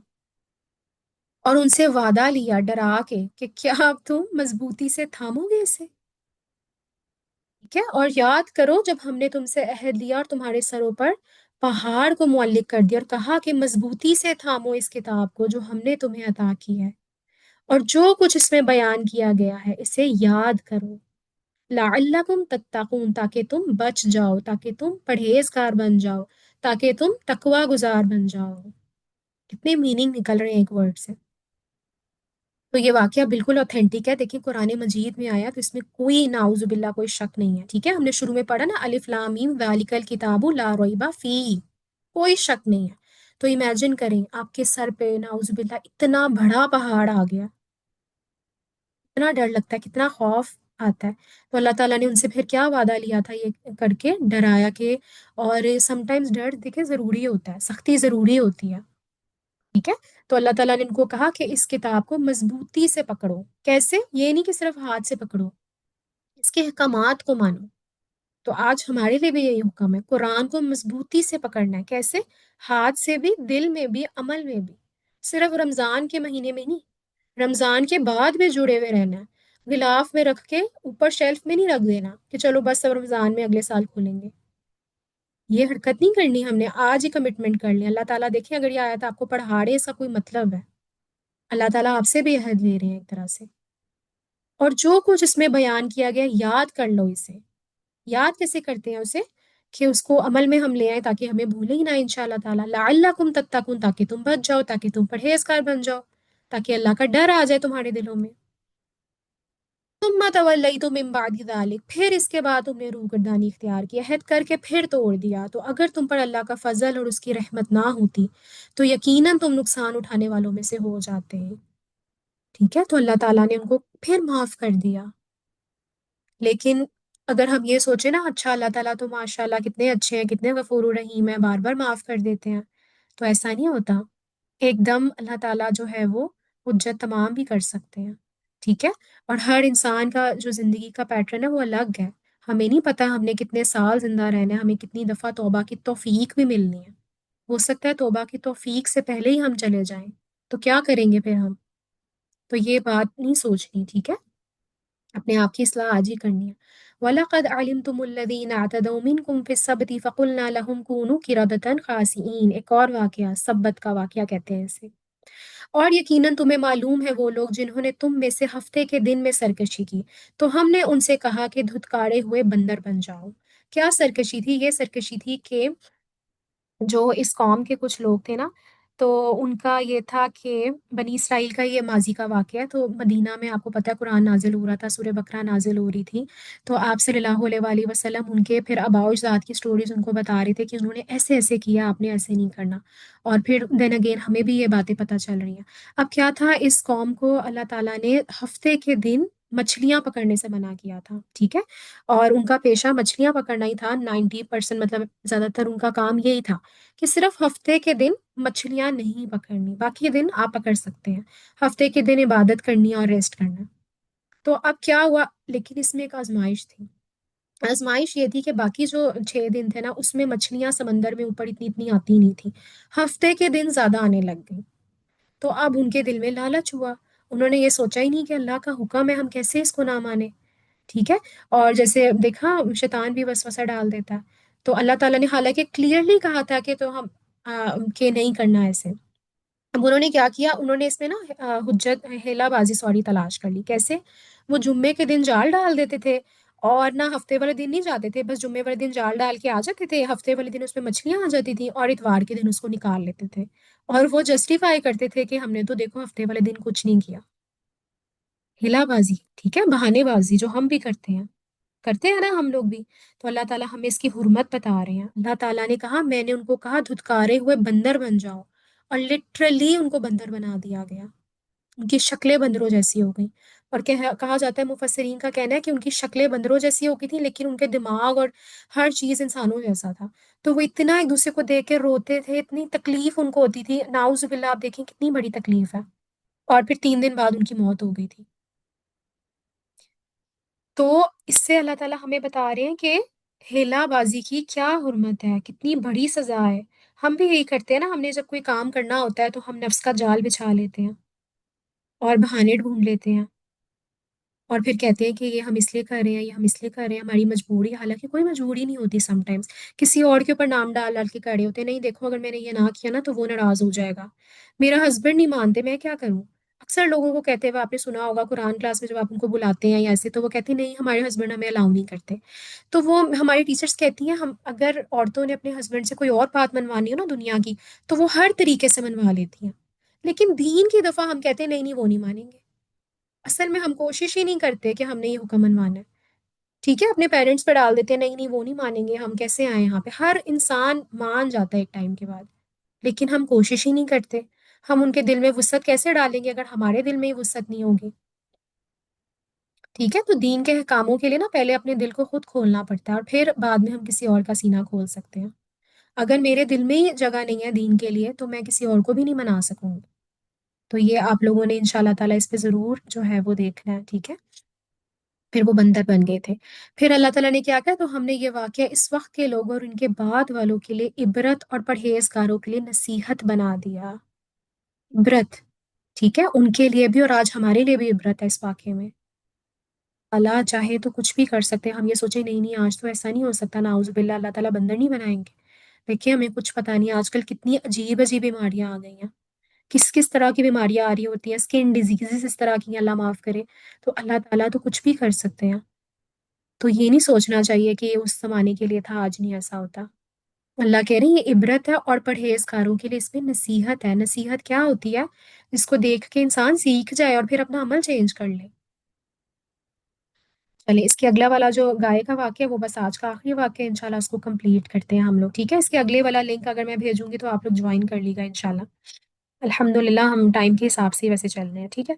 اور ان سے وعدہ لیا ڈرا کے کہ کیا اب تم مضبوطی سے تھامو گے اسے. ٹھیک ہے. اور یاد کرو جب ہم نے تم سے عہد لیا اور تمہارے سروں پر پہاڑ کو معلق کر دیا اور کہا کہ مضبوطی سے تھامو اس کتاب کو جو ہم نے تمہیں عطا کی ہے، اور جو کچھ اس میں بیان کیا گیا ہے اسے یاد کرو. لعلکم تتقون، تاکہ تم بچ جاؤ، تاکہ تم پرہیزگار بن جاؤ، تاکہ تم تقوی گزار بن جاؤ. کتنے میننگ نکل رہے ہیں ایک ورڈ سے. تو یہ واقعہ بالکل اوتھینٹک ہے. دیکھیں قرآن مجید میں آیا تو اس میں کوئی نعوذ باللہ کوئی شک نہیں ہے. ٹھیک ہے، ہم نے شروع میں پڑھا نا الف لام میم ذالک الکتاب لا ریب فیہ، کوئی شک نہیں ہے. تو امیجن کریں آپ کے سر پہ نعوذ باللہ اتنا بڑا پہاڑ آ گیا، اتنا ڈر لگتا ہے، کتنا خوف آتا ہے. تو اللہ تعالیٰ نے ان سے پھر کیا وعدہ لیا تھا یہ کر کے ڈرایا کہ، اور سم ٹائمز ڈر دیکھیں ضروری ہوتا ہے، سختی ضروری ہوتی ہے. ٹھیک ہے. تو اللہ تعالیٰ نے ان کو کہا کہ اس کتاب کو مضبوطی سے پکڑو. کیسے؟ یہ نہیں کہ صرف ہاتھ سے پکڑو، اس کے احکامات کو مانو. تو آج ہمارے لیے بھی یہی حکم ہے، قرآن کو مضبوطی سے پکڑنا ہے. کیسے؟ ہاتھ سے بھی، دل میں بھی، عمل میں بھی. صرف رمضان کے مہینے میں نہیں، رمضان کے بعد بھی جڑے ہوئے رہنا ہے. غلاف میں رکھ کے اوپر شیلف میں نہیں رکھ دینا کہ چلو بس اب رمضان میں اگلے سال کھولیں گے. یہ حرکت نہیں کرنی. ہم نے آج ہی کمٹمنٹ کر لیا. اللہ تعالیٰ دیکھیں اگر یہ آیت آپ کو پڑھا رہے، اس کا کوئی مطلب ہے. اللہ تعالیٰ آپ سے بھی عہد لے رہے ہیں ایک طرح سے. اور جو کچھ اس میں بیان کیا گیا یاد کر لو اسے. یاد کیسے کرتے ہیں اسے؟ کہ اس کو عمل میں ہم لے آئیں تاکہ ہمیں بھولے ہی نہ ان شاء اللہ تعالیٰ. لعلکم تتقون، تاکہ تم بچ جاؤ، تاکہ تم پرہیزگار بن جاؤ، تاکہ اللہ کا ڈر آ جائے تمہارے دلوں میں. ثم تولیتم من بعد ذلک، پھر اس کے بعد تم نے روگردانی اختیار کی، عہد کر کے پھر توڑ دیا. تو اگر تم پر اللہ کا فضل اور اس کی رحمت نہ ہوتی تو یقیناً تم نقصان اٹھانے والوں میں سے ہو جاتے. ٹھیک ہے. تو اللہ تعالیٰ نے ان کو پھر معاف کر دیا. لیکن اگر ہم یہ سوچیں نا، اچھا اللہ تعالیٰ تو ماشاء اللہ کتنے اچھے ہیں، کتنے غفور الرحیم ہیں، بار بار معاف کر دیتے ہیں، تو ایسا نہیں ہوتا. ایک دم اللہ تعالیٰ جو ہے وہ حجت تمام بھی کر سکتے ہیں. ٹھیک ہے. اور ہر انسان کا جو زندگی کا پیٹرن ہے وہ الگ ہے. ہمیں نہیں پتا ہم نے کتنے سال زندہ رہنا ہے، ہمیں کتنی دفعہ توبہ کی توفیق بھی ملنی ہے. ہو سکتا ہے توبہ کی توفیق سے پہلے ہی ہم چلے جائیں، تو کیا کریں گے پھر ہم؟ تو یہ بات نہیں سوچنی. ٹھیک ہے. اپنے آپ کی اصلاح آج ہی کرنی ہے. وَلَقَدْ عَلِمْتُمُ الَّذِينَ اعْتَدَوْا مِنْكُمْ فِي السَّبْتِ فَقُلْنَا لَهُمْ كُونُوا قِرَدَةً خَاسِئِينَ. ایک اور واقعہ، سبت کا واقعہ کہتے ہیں اسے. اور یقیناً تمہیں معلوم ہے وہ لوگ جنہوں نے تم میں سے ہفتے کے دن میں سرکشی کی، تو ہم نے ان سے کہا کہ دھتکارے ہوئے بندر بن جاؤ. کیا سرکشی تھی؟ یہ سرکشی تھی کہ جو اس قوم کے کچھ لوگ تھے نا، تو ان کا یہ تھا کہ بنی اسرائیل کا یہ ماضی کا واقعہ ہے. تو مدینہ میں آپ کو پتہ ہے قرآن نازل ہو رہا تھا، سورہ بقرہ نازل ہو رہی تھی. تو آپ صلی اللہ علیہ وآلہ وسلم ان کے پھر آباء و اجداد کی سٹوریز ان کو بتا رہے تھے کہ انہوں نے ایسے ایسے کیا، آپ نے ایسے نہیں کرنا. اور پھر دین اگین ہمیں بھی یہ باتیں پتہ چل رہی ہیں. اب کیا تھا، اس قوم کو اللہ تعالیٰ نے ہفتے کے دن مچھلیاں پکڑنے سے منع کیا تھا، ٹھیک ہے؟ اور ان کا پیشہ مچھلیاں پکڑنا ہی تھا، 90%، مطلب زیادہ تر ان کا کام یہی تھا کہ صرف ہفتے کے دن مچھلیاں نہیں پکڑنی، باقی دن آپ پکڑ سکتے ہیں، ہفتے کے دن عبادت کرنی اور ریسٹ کرنا۔ تو اب کیا ہوا، لیکن اس میں ایک آزمائش تھی۔ آزمائش یہ تھی کہ باقی جو 6 دن تھے نا، اس میں مچھلیاں سمندر میں اوپر اتنی اتنی آتی نہیں تھی، ہفتے کے دن زیادہ آنے لگ گئی۔ تو اب ان کے دل میں لالچ ہوا، انہوں نے یہ سوچا ہی نہیں کہ اللہ کا حکم ہے، ہم کیسے اس کو نہ مانے، ٹھیک ہے؟ اور جیسے دیکھا، شیطان بھی وسوسہ ڈال دیتا ہے۔ تو اللہ تعالیٰ نے حالانکہ کلیئرلی کہا تھا کہ تو ہم کہ نہیں کرنا ایسے، اب انہوں نے کیا کیا، انہوں نے اس میں نا حجت ہیلا بازی سوری تلاش کر لی۔ کیسے؟ وہ جمعے کے دن جال ڈال دیتے تھے، اور نہ ہفتے والے دن نہیں جاتے تھے، بس جمعے والے دن جال ڈال کے آ جاتے تھے، ہفتے والے دن اس میں مچھلیاں آ جاتی تھیں، اور اتوار کے دن اس کو نکال لیتے تھے، اور وہ جسٹیفائی کرتے تھے کہ ہم نے تو دیکھو ہفتے والے دن کچھ نہیں کیا۔ ہیلا بازی، ٹھیک ہے، بہانے بازی جو ہم بھی کرتے ہیں نا ہم لوگ بھی۔ تو اللہ تعالیٰ ہمیں اس کی حرمت بتا رہے ہیں۔ اللہ تعالیٰ نے کہا، میں نے ان کو کہا دھتکارے ہوئے بندر بن جاؤ، اور لٹرلی ان کو بندر بنا دیا گیا، ان کی شکلیں بندروں جیسی ہو گئی۔ اور کہا جاتا ہے، مفسرین کا کہنا ہے کہ ان کی شکلیں بندروں جیسی ہو گئی تھی، لیکن ان کے دماغ اور ہر چیز انسانوں جیسا تھا۔ تو وہ اتنا ایک دوسرے کو دیکھ کے روتے تھے، اتنی تکلیف ان کو ہوتی تھی، ناؤز باللہ، آپ دیکھیں کتنی بڑی تکلیف ہے۔ اور پھر 3 دن بعد ان کی موت ہو گئی تھی۔ تو اس سے اللہ تعالیٰ ہمیں بتا رہے ہیں کہ ہیلا بازی کی کیا حرمت ہے، کتنی بڑی سزا ہے۔ ہم بھی یہی کرتے ہیں نا، ہم نے جب کوئی کام کرنا ہوتا ہے تو ہم نفس کا جال بچھا لیتے ہیں اور بہانے ڈھونڈ لیتے ہیں، اور پھر کہتے ہیں کہ یہ ہم اس لیے کر رہے ہیں، یہ ہم اس لیے کر رہے ہیں، ہماری مجبوری، حالانکہ کوئی مجبوری نہیں ہوتی۔ سم ٹائمس کسی اور کے اوپر نام ڈال ڈال کے کھڑے ہوتے ہیں، نہیں دیکھو اگر میں نے یہ نہ کیا نا تو وہ ناراض ہو جائے گا، میرا ہسبینڈ نہیں مانتے، میں کیا کروں؟ اکثر لوگوں کو کہتے ہوئے آپ نے سنا ہوگا قرآن کلاس میں جب آپ ان کو بلاتے ہیں یا ایسے، تو وہ کہتے ہیں نہیں ہمارے ہسبینڈ ہمیں الاؤ نہیں کرتے۔ تو وہ ہماری ٹیچرس کہتی ہیں، ہم اگر عورتوں نے اپنے ہسبینڈ سے کوئی اور بات منوانی ہو نا دنیا کی، تو وہ ہر طریقے سے منوا لیتی ہیں، لیکن دین کی دفعہ ہم کہتے ہیں نہیں نہیں وہ نہیں مانیں گے۔ اصل میں ہم کوشش ہی نہیں کرتے کہ ہم نے یہ حکم منوانا ہے، ٹھیک ہے، اپنے پیرنٹس پہ ڈال دیتے ہیں نہیں نہیں وہ نہیں مانیں گے، ہم کیسے آئے یہاں پہ؟ ہر انسان مان جاتا ہے ایک ٹائم کے بعد، لیکن ہم کوشش ہی نہیں کرتے۔ ہم ان کے دل میں وسعت کیسے ڈالیں گے اگر ہمارے دل میں ہی وسعت نہیں ہوگی؟ ٹھیک ہے، تو دین کے کاموں کے لیے نا پہلے اپنے دل کو خود کھولنا پڑتا ہے، اور پھر بعد میں ہم کسی اور کا سینہ کھول سکتے ہیں۔ اگر میرے دل میں ہی جگہ نہیں ہے دین کے لیے تو میں کسی اور کو بھی نہیں منا سکوں گی۔ تو یہ آپ لوگوں نے انشاءاللہ تعالیٰ اس پہ ضرور جو ہے وہ دیکھنا ہے، ٹھیک ہے؟ پھر وہ بندر بن گئے تھے۔ پھر اللہ تعالیٰ نے کیا کہا، تو ہم نے یہ واقعہ اس وقت کے لوگوں اور ان کے بعد والوں کے لیے عبرت اور پرہیزگاروں کے لیے نصیحت بنا دیا۔ عبرت، ٹھیک ہے، ان کے لیے بھی اور آج ہمارے لیے بھی عبرت ہے اس واقعے میں۔ اللہ چاہے تو کچھ بھی کر سکتے ہیں، ہم یہ سوچیں نہیں نہیں آج تو ایسا نہیں ہو سکتا، نعوذ باللہ اللہ تعالیٰ بندر نہیں بنائیں گے۔ دیکھیں ہمیں کچھ پتہ نہیں آج کل کتنی عجیب عجیب بیماریاں آ گئی ہیں، کس کس طرح کی بیماریاں آ رہی ہوتی ہیں، اسکن ڈیزیزز اس طرح کی ہیں، اللہ معاف کرے۔ تو اللہ تعالیٰ تو کچھ بھی کر سکتے ہیں، تو یہ نہیں سوچنا چاہیے کہ یہ اس زمانے کے لیے تھا آج نہیں ایسا ہوتا۔ اللہ کہہ رہے ہیں یہ عبرت ہے اور پرہیزگاروں کے لیے اس میں نصیحت ہے۔ نصیحت کیا ہوتی ہے؟ جس کو دیکھ کے انسان سیکھ جائے اور پھر اپنا عمل چینج کر لے۔ چلے اس کے اگلا والا جو گائے کا واقعہ ہے وہ بس آج کا آخری واقعہ ہے، انشاءاللہ اس کو کمپلیٹ کرتے ہیں ہم لوگ، ٹھیک ہے؟ اس کے اگلے والا لنک اگر میں بھیجوں گی تو آپ لوگ جوائن کر لیے گا انشاءاللہ۔ الحمد للہ ہم ٹائم کے حساب سے ہی ویسے چل رہے ہیں، ٹھیک ہے؟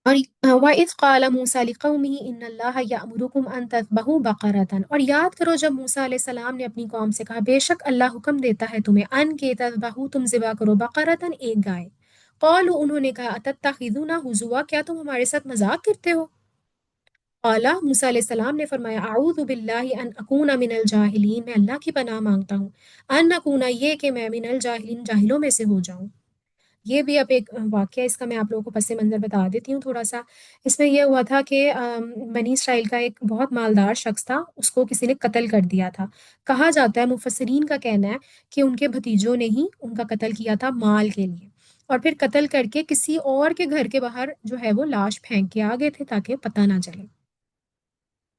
اور وَإِذْ قَالَ مُوسَىٰ لِقَوْمِهِ إِنَّ اللَّهَ يَأْمُرُكُمْ أَن تَذْبَحُوا بَقَرَةً، اور یاد کرو جب موسیٰ علیہ السلام نے اپنی قوم سے کہا بے شک اللہ حکم دیتا ہے تمہیں ان کے تذبحوا تم ذبح کرو بقرةً ایک گائے۔ قالوا انہوں نے کہا اتتخذونہ ہزوا کیا تم ہمارے ساتھ مذاق کرتے ہو؟ قال موسیٰ علیہ السلام نے فرمایا اعوذ باللہ ان اکون من الجاہلین، میں اللہ کی پناہ مانگتا ہوں، ان اکون یہ کہ میں من الجاہلین جاہلوں میں سے ہو جاؤں۔ یہ بھی اب ایک واقعہ اس کا میں آپ لوگوں کو پس منظر بتا دیتی ہوں تھوڑا سا۔ اس میں یہ ہوا تھا کہ بنی اسرائیل کا ایک بہت مالدار شخص تھا، اس کو کسی نے قتل کر دیا تھا۔ کہا جاتا ہے، مفسرین کا کہنا ہے کہ ان کے بھتیجوں نے ہی ان کا قتل کیا تھا مال کے لیے، اور پھر قتل کر کے کسی اور کے گھر کے باہر جو ہے وہ لاش پھینک کے آ گئے تھے تاکہ پتہ نہ چلے۔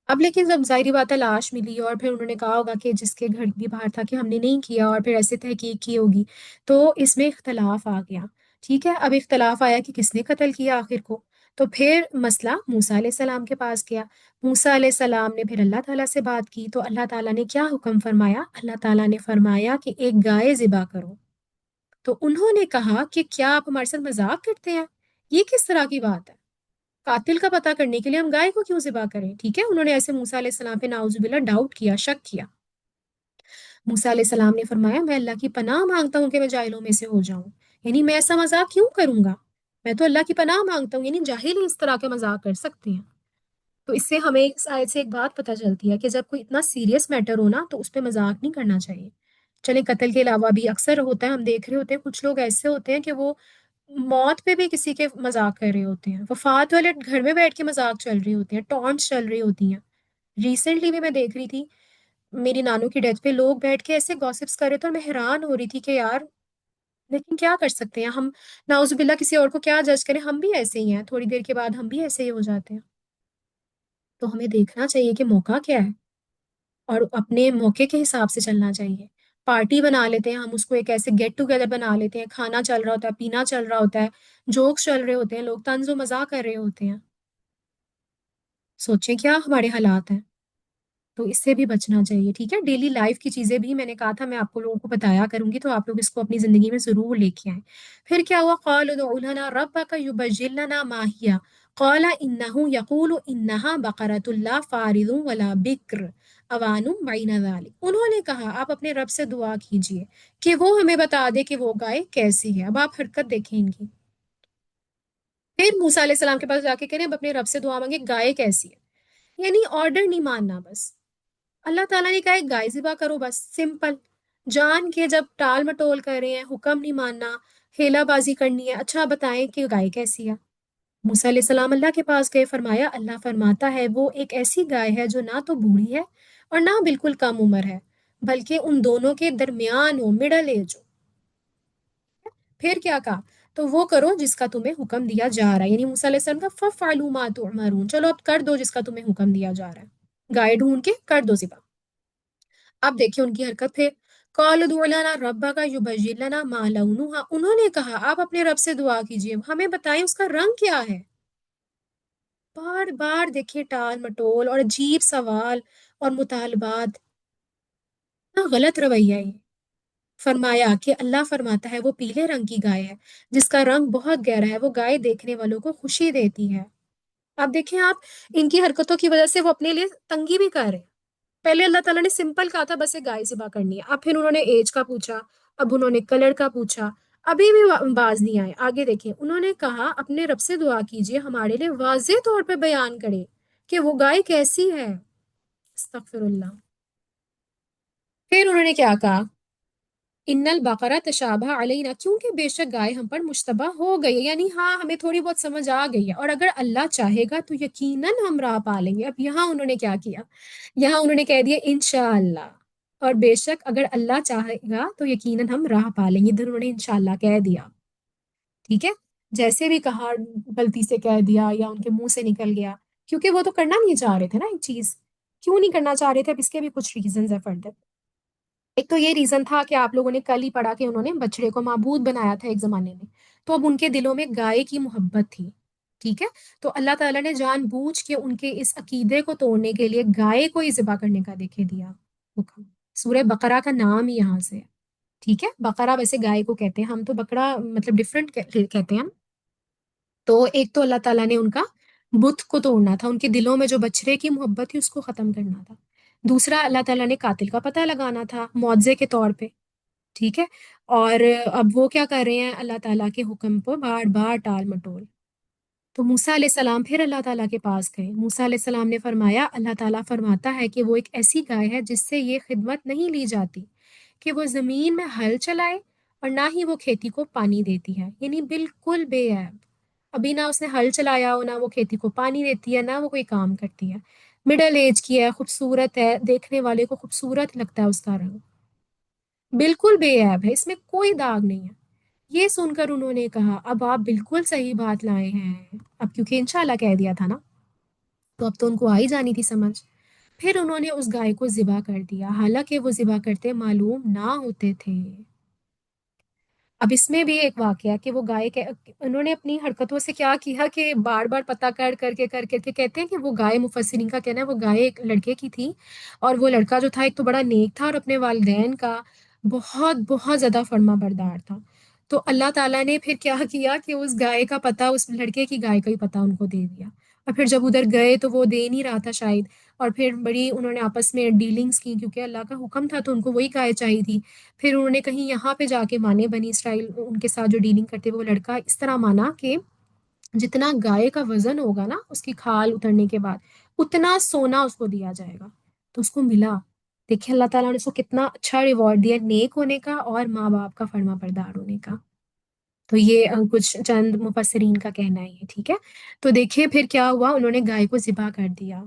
اب لیکن جب ظاہری بات ہے لاش ملی اور پھر انہوں نے کہا ہوگا کہ جس کے گھر بھی باہر تھا کہ ہم نے نہیں کیا، اور پھر ایسے تحقیق کی ہوگی، تو اس میں اختلاف آ گیا، ٹھیک ہے؟ اب اختلاف آیا کہ کس نے قتل کیا آخر کو، تو پھر مسئلہ موسیٰ علیہ السلام کے پاس گیا۔ موسیٰ علیہ السلام نے پھر اللہ تعالیٰ سے بات کی، تو اللہ تعالیٰ نے کیا حکم فرمایا؟ اللہ تعالیٰ نے فرمایا کہ ایک گائے ذبح کرو۔ تو انہوں نے کہا کہ کیا آپ ہمارے ساتھ مذاق کرتے ہیں؟ یہ کس طرح کی بات ہے؟ قاتل کا پتہ کرنے کے لیے ہم گائے کو کیوں ذبح کریں؟ ٹھیک ہے، انہوں نے ایسے موسیٰ علیہ السلام پہ نعوذ باللہ ڈاؤٹ کیا، شک کیا۔ موسیٰ علیہ السلام نے فرمایا میں اللہ کی پناہ مانگتا ہوں کہ میں جاہلوں میں سے ہو جاؤں، یعنی میں ایسا مذاق کیوں کروں گا، میں تو اللہ کی پناہ مانگتا ہوں، یعنی جاہل ہی اس طرح کے مذاق کر سکتے ہیں۔ تو اس سے ہمیں اس آیت سے ایک بات پتہ چلتی ہے کہ جب کوئی اتنا سیریس میٹر ہو نا تو اس پہ مذاق نہیں کرنا چاہیے۔ چلیں قتل کے علاوہ بھی اکثر ہوتا ہے، ہم دیکھ رہے ہوتے ہیں کچھ لوگ ایسے ہوتے ہیں کہ وہ موت پہ بھی کسی کے مذاق کر رہے ہوتے ہیں، وفات والے گھر میں بیٹھ کے مذاق چل رہے ہوتے ہیں، ٹونٹس چل رہی ہوتی ہیں۔ ریسنٹلی بھی میں دیکھ رہی تھی میری نانو کی ڈیتھ پہ لوگ بیٹھ کے ایسے گوسپس کر رہے تھے اور میں حیران ہو رہی تھی کہ یار لیکن کیا کر سکتے ہیں ہم، ناؤز باللہ کسی اور کو کیا جج کریں، ہم بھی ایسے ہی ہیں، تھوڑی دیر کے بعد ہم بھی ایسے ہی ہو جاتے ہیں۔ تو ہمیں دیکھنا چاہیے کہ موقع کیا ہے اور اپنے موقع کے حساب سے چلنا چاہیے۔ پارٹی بنا لیتے ہیں ہم اس کو، ایک ایسے گیٹ ٹوگیدر بنا لیتے ہیں، کھانا چل رہا ہوتا ہے، پینا چل رہا ہوتا ہے، جوکس چل رہے ہوتے ہیں، لوگ طنز و مزاح کر رہے ہوتے ہیں، سوچیں کیا ہمارے حالات ہیں۔ تو اس سے بھی بچنا چاہیے، ٹھیک ہے۔ ڈیلی لائف کی چیزیں بھی میں نے کہا تھا میں آپ کو لوگوں کو بتایا کروں گی، تو آپ لوگ اس کو اپنی زندگی میں ضرور لے کے آئیں۔ پھر کیا ہوا، قال ادع لنا ربک یبین لنا ما ہی قال انہ یقول انہا بقرۃ لا فارض ولا بکر اوان بین ذلک، انہوں نے کہا آپ اپنے رب سے دعا کیجئے کہ وہ ہمیں بتا دے کہ وہ گائے کیسی ہے۔ اب آپ حرکت دیکھیں ان کی، پھر موسیٰ علیہ السلام کے پاس جا کے کہہ رہے ہیں اب اپنے رب سے دعا مانگے گائے کیسی ہے، یعنی آرڈر نہیں ماننا، بس اللہ تعالیٰ نے کہا ایک گائے ذبح کرو، بس سمپل، جان کے جب ٹال مٹول کر رہے ہیں، حکم نہیں ماننا، ہیلا بازی کرنی ہے، اچھا بتائیں کہ گائے کیسی ہے۔ موسیٰ علیہ السلام اللہ کے پاس گئے، فرمایا اللہ فرماتا ہے وہ ایک ایسی گائے ہے جو نہ تو بوڑھی ہے اور نہ بالکل کم عمر ہے، بلکہ ان دونوں کے درمیان ہو، مڈل ایج ہو۔ پھر کیا کہا، تو وہ کرو جس کا تمہیں حکم دیا جا رہا ہے، یعنی موسیٰ علیہ السلام کا فَفْعَلُوا مَا تُؤْمَرُونَ، چلو اب کر دو جس کا تمہیں حکم دیا جا رہا ہے، گائے ڈھونڈ کے کر دو ذبح۔ اب دیکھیں ان کی حرکت پھر، قَالُوا ادْعُ لَنَا رَبَّكَ يُبَيِّن لَنَا مَا لَوْنُهَا، انہوں نے کہا آپ اپنے رب سے دعا کیجئے ہمیں بتائیں اس کا رنگ کیا ہے۔ بار بار دیکھیے ٹال مٹول اور عجیب سوال اور مطالبات، اتنا غلط رویہ ہے یہ۔ فرمایا کہ اللہ فرماتا ہے وہ پیلے رنگ کی گائے ہے جس کا رنگ بہت گہرا ہے، وہ گائے دیکھنے والوں کو خوشی دیتی ہے۔ اب دیکھیں آپ، ان کی حرکتوں کی وجہ سے وہ اپنے لیے تنگی بھی کر رہے ہیں۔ پہلے اللہ تعالیٰ نے سمپل کہا تھا بس ایک گائے ذبح کرنی ہے، اب پھر انہوں نے ایج کا پوچھا، اب انہوں نے کلر کا پوچھا، ابھی بھی باز نہیں آئے۔ آگے دیکھیں انہوں نے کہا اپنے رب سے دعا کیجئے ہمارے لیے واضح طور پہ بیان کرے کہ وہ گائے کیسی ہے۔ استغفر اللہ۔ پھر انہوں نے کیا کہا، ان البقرہ تشابہ علینا، کیونکہ بے شک گائے ہم پر مشتبہ ہو گئی ہے، یعنی ہاں ہمیں تھوڑی بہت سمجھ آ گئی ہے، اور اگر اللہ چاہے گا تو یقیناً ہم راہ پا لیں گے۔ اب یہاں انہوں نے کیا کیا، یہاں انہوں نے کہہ دیا انشاءاللہ، اور بے شک اگر اللہ چاہے گا تو یقیناً ہم راہ پا لیں گے، ادھر انہوں نے انشاءاللہ کہہ دیا، ٹھیک ہے، جیسے بھی کہا غلطی سے کہہ دیا یا ان کے منہ سے نکل گیا، کیونکہ وہ تو کرنا نہیں چاہ رہے تھے نا ایک چیز، کیوں نہیں کرنا چاہ رہے تھے، اب اس کے بھی کچھ ریزنز ہیں فردر۔ ایک تو یہ ریزن تھا کہ آپ لوگوں نے کل ہی پڑھا کہ انہوں نے بچڑے کو معبود بنایا تھا ایک زمانے میں، تو اب ان کے دلوں میں گائے کی محبت تھی، ٹھیک ہے، تو اللہ تعالیٰ نے جان بوجھ کے ان کے اس عقیدے کو توڑنے کے لیے گائے کو ہی ذبح کرنے کا دیکھے دیا حکم۔ سورہ بقرہ کا نام ہی یہاں سے ہے، ٹھیک ہے، بقرہ ویسے گائے کو کہتے ہیں، ہم تو بکرا مطلب ڈفرینٹ کہتے ہیں ہم۔ تو ایک تو اللہ تعالیٰ نے ان کا بت کو توڑنا تھا، ان کے دلوں میں جو بچڑے کی محبت تھی اس کو ختم کرنا تھا۔ دوسرا اللہ تعالیٰ نے قاتل کا پتہ لگانا تھا معجزے کے طور پہ، ٹھیک ہے، اور اب وہ کیا کر رہے ہیں، اللہ تعالیٰ کے حکم کو بار بار ٹال مٹول۔ تو موسیٰ علیہ السلام پھر اللہ تعالیٰ کے پاس گئے، موسیٰ علیہ السلام نے فرمایا اللہ تعالیٰ فرماتا ہے کہ وہ ایک ایسی گائے ہے جس سے یہ خدمت نہیں لی جاتی کہ وہ زمین میں ہل چلائے اور نہ ہی وہ کھیتی کو پانی دیتی ہے، یعنی بالکل بے عیب، ابھی نہ اس نے ہل چلایا ہو، نہ وہ کھیتی کو پانی دیتی ہے، نہ وہ کوئی کام کرتی ہے، مڈل ایج کی ہے، خوبصورت ہے، دیکھنے والے کو خوبصورت لگتا ہے اس کا رنگ، بالکل بے عیب ہے، اس میں کوئی داغ نہیں ہے۔ یہ سن کر انہوں نے کہا اب آپ بالکل صحیح بات لائے ہیں، اب کیونکہ انشاءاللہ کہہ دیا تھا نا، تو اب تو ان کو آ ہی جانی تھی سمجھ۔ پھر انہوں نے اس گائے کو ذبح کر دیا، حالانکہ وہ ذبح کرتے معلوم نہ ہوتے تھے۔ اب اس میں بھی ایک واقعہ کہ وہ گائے کے انہوں نے اپنی حرکتوں سے کیا کیا کہ بار بار پتہ کر کے کہتے ہیں کہ وہ گائے، مفسرین کا کہنا ہے وہ گائے ایک لڑکے کی تھی، اور وہ لڑکا جو تھا ایک تو بڑا نیک تھا اور اپنے والدین کا بہت بہت زیادہ فرما بردار تھا، تو اللہ تعالیٰ نے پھر کیا کیا کہ اس گائے کا پتہ، اس لڑکے کی گائے کا ہی پتہ ان کو دے دیا. اور پھر جب ادھر گئے تو وہ دے نہیں رہا تھا شاید، اور پھر بڑی انہوں نے آپس میں ڈیلنگز کی کیونکہ اللہ کا حکم تھا تو ان کو وہی گائے چاہیے تھی. پھر انہوں نے کہیں یہاں پہ جا کے مانے بنی اسرائیل ان کے ساتھ جو ڈیلنگ کرتے وہ لڑکا اس طرح مانا کہ جتنا گائے کا وزن ہوگا نا اس کی کھال اترنے کے بعد اتنا سونا اس کو دیا جائے گا. تو اس کو ملا. دیکھیں اللہ تعالیٰ نے اس کو کتنا اچھا ریوارڈ دیا، نیک ہونے کا اور ماں باپ کا فرما بردار ہونے کا. تو یہ کچھ چند مفسرین کا کہنا ہے یہ، ٹھیک ہے. تو دیکھیں پھر کیا ہوا، انہوں نے گائے کو ذبح کر دیا.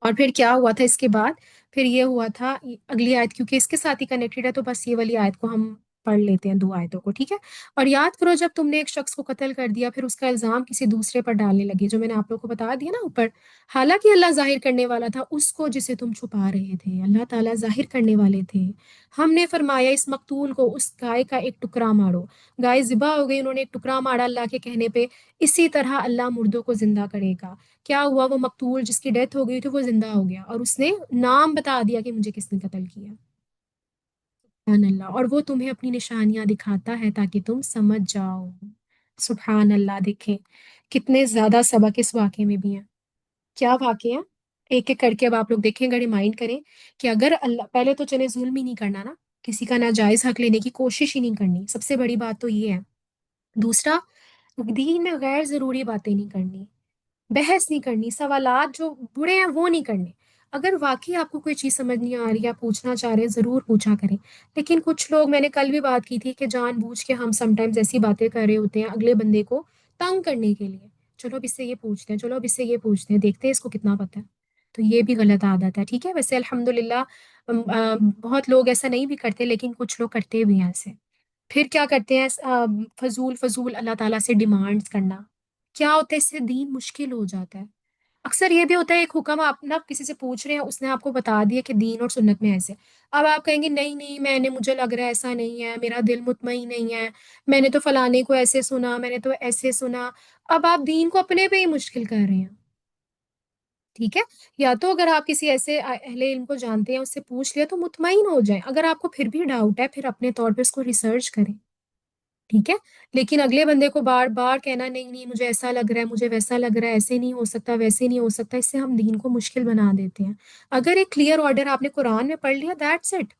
اور پھر کیا ہوا تھا اس کے بعد، پھر یہ ہوا تھا اگلی آیت کیونکہ اس کے ساتھ ہی کنیکٹڈ ہے تو بس یہ والی آیت کو ہم پڑھ لیتے ہیں، دو آیتوں کو، ٹھیک ہے. اور یاد کرو جب تم نے ایک شخص کو قتل کر دیا پھر اس کا الزام کسی دوسرے پر ڈالنے لگے، جو میں نے آپ لوگ کو بتا دیا نا اوپر. حالانکہ اللہ ظاہر کرنے والا تھا اس کو جسے تم چھپا رہے تھے، اللہ تعالیٰ ظاہر کرنے والے تھے. ہم نے فرمایا اس مقتول کو اس گائے کا ایک ٹکڑا مارو. گائے ذبح ہو گئی، انہوں نے ایک ٹکڑا مارا اللہ کے کہنے پہ. اسی طرح اللہ مردوں کو زندہ کرے گا. کیا ہوا، وہ مقتول جس کی ڈیتھ ہو گئی تھی وہ زندہ ہو گیا اور اس نے نام بتا دیا کہ مجھے کس نے قتل کیا. سبحان اللہ. اور وہ تمہیں اپنی نشانیاں دکھاتا ہے تاکہ تم سمجھ جاؤ. سبحان اللہ. دیکھیں کتنے زیادہ سبق اس واقعے میں بھی ہیں. کیا واقعہ ہے، ایک ایک کر کے اب آپ لوگ دیکھیں، اگر ریمائنڈ کریں کہ اگر اللہ پہلے تو چلے ظلم ہی نہیں کرنا نا، کسی کا ناجائز حق لینے کی کوشش ہی نہیں کرنی، سب سے بڑی بات تو یہ ہے. دوسرا، دین میں غیر ضروری باتیں نہیں کرنی، بحث نہیں کرنی، سوالات جو برے ہیں وہ نہیں کرنے. اگر واقعی آپ کو کوئی چیز سمجھ نہیں آ رہی ہے، آپ پوچھنا چاہ رہے ہیں، ضرور پوچھا کریں. لیکن کچھ لوگ، میں نے کل بھی بات کی تھی کہ جان بوجھ کے ہم سم ٹائمز ایسی باتیں کر رہے ہوتے ہیں اگلے بندے کو تنگ کرنے کے لیے. چلو اب اس سے یہ پوچھتے ہیں، چلو اب اس سے یہ پوچھتے ہیں، دیکھتے ہیں اس کو کتنا پتہ ہے. تو یہ بھی غلط عادت ہے، ٹھیک ہے. ویسے الحمدللہ بہت لوگ ایسا نہیں بھی کرتے لیکن کچھ لوگ کرتے بھی ہیں ایسے. پھر کیا کرتے ہیں، فضول فضول اللہ تعالیٰ سے ڈیمانڈز کرنا. کیا ہوتا ہے، اس سے دین مشکل ہو جاتا ہے. اکثر یہ بھی ہوتا ہے ایک حکم آپ نا کسی سے پوچھ رہے ہیں، اس نے آپ کو بتا دیا کہ دین اور سنت میں ایسے. اب آپ کہیں گے نہیں نہیں، میں نے، مجھے لگ رہا ہے ایسا نہیں ہے، میرا دل مطمئن نہیں ہے، میں نے تو فلانے کو ایسے سنا، میں نے تو ایسے سنا. اب آپ دین کو اپنے پہ ہی مشکل کر رہے ہیں. ٹھیک ہے. یا تو اگر آپ کسی ایسے اہل علم کو جانتے ہیں اس سے پوچھ لیا تو مطمئن ہو جائیں. اگر آپ کو پھر بھی ڈاؤٹ ہے پھر اپنے طور پہ اس کو ریسرچ کریں. ٹھیک ہے. لیکن اگلے بندے کو بار بار کہنا نہیں نہیں مجھے ایسا لگ رہا ہے، مجھے ویسا لگ رہا ہے، ایسے نہیں ہو سکتا، ویسے نہیں ہو سکتا، اس سے ہم دین کو مشکل بنا دیتے ہیں. اگر ایک کلیئر آرڈر آپ نے قرآن میں پڑھ لیا، دیٹس اٹ.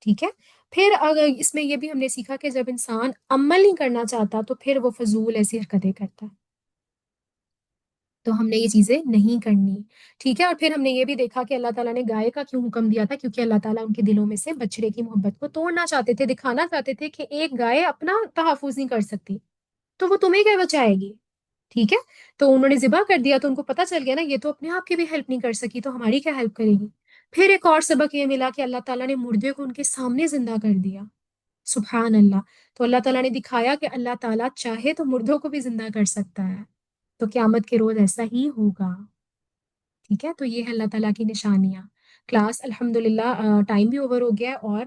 ٹھیک ہے. پھر اگر اس میں یہ بھی ہم نے سیکھا کہ جب انسان عمل نہیں کرنا چاہتا تو پھر وہ فضول ایسی حرکتیں کرتا ہے. تو ہم نے یہ چیزیں نہیں کرنی. ٹھیک ہے. اور پھر ہم نے یہ بھی دیکھا کہ اللہ تعالیٰ نے گائے کا کیوں حکم دیا تھا، کیونکہ اللہ تعالیٰ ان کے دلوں میں سے بچڑے کی محبت کو توڑنا چاہتے تھے، دکھانا چاہتے تھے کہ ایک گائے اپنا تحفظ نہیں کر سکتی تو وہ تمہیں کیا بچائے گی. ٹھیک ہے. تو انہوں نے ذبح کر دیا تو ان کو پتہ چل گیا نا یہ تو اپنے آپ کی بھی ہیلپ نہیں کر سکی تو ہماری کیا ہیلپ کرے گی. پھر ایک اور سبق یہ ملا کہ اللہ تعالیٰ نے مردے کو ان کے سامنے زندہ کر دیا. سبحان اللہ. تو اللہ تعالیٰ نے دکھایا کہ اللہ تعالیٰ چاہے تو مردوں کو بھی زندہ کر سکتا ہے. تو قیامت کے روز ایسا ہی ہوگا. ٹھیک ہے. تو یہ ہے اللہ تعالیٰ کی نشانیاں. کلاس الحمد للہ ٹائم بھی اوور ہو گیا ہے اور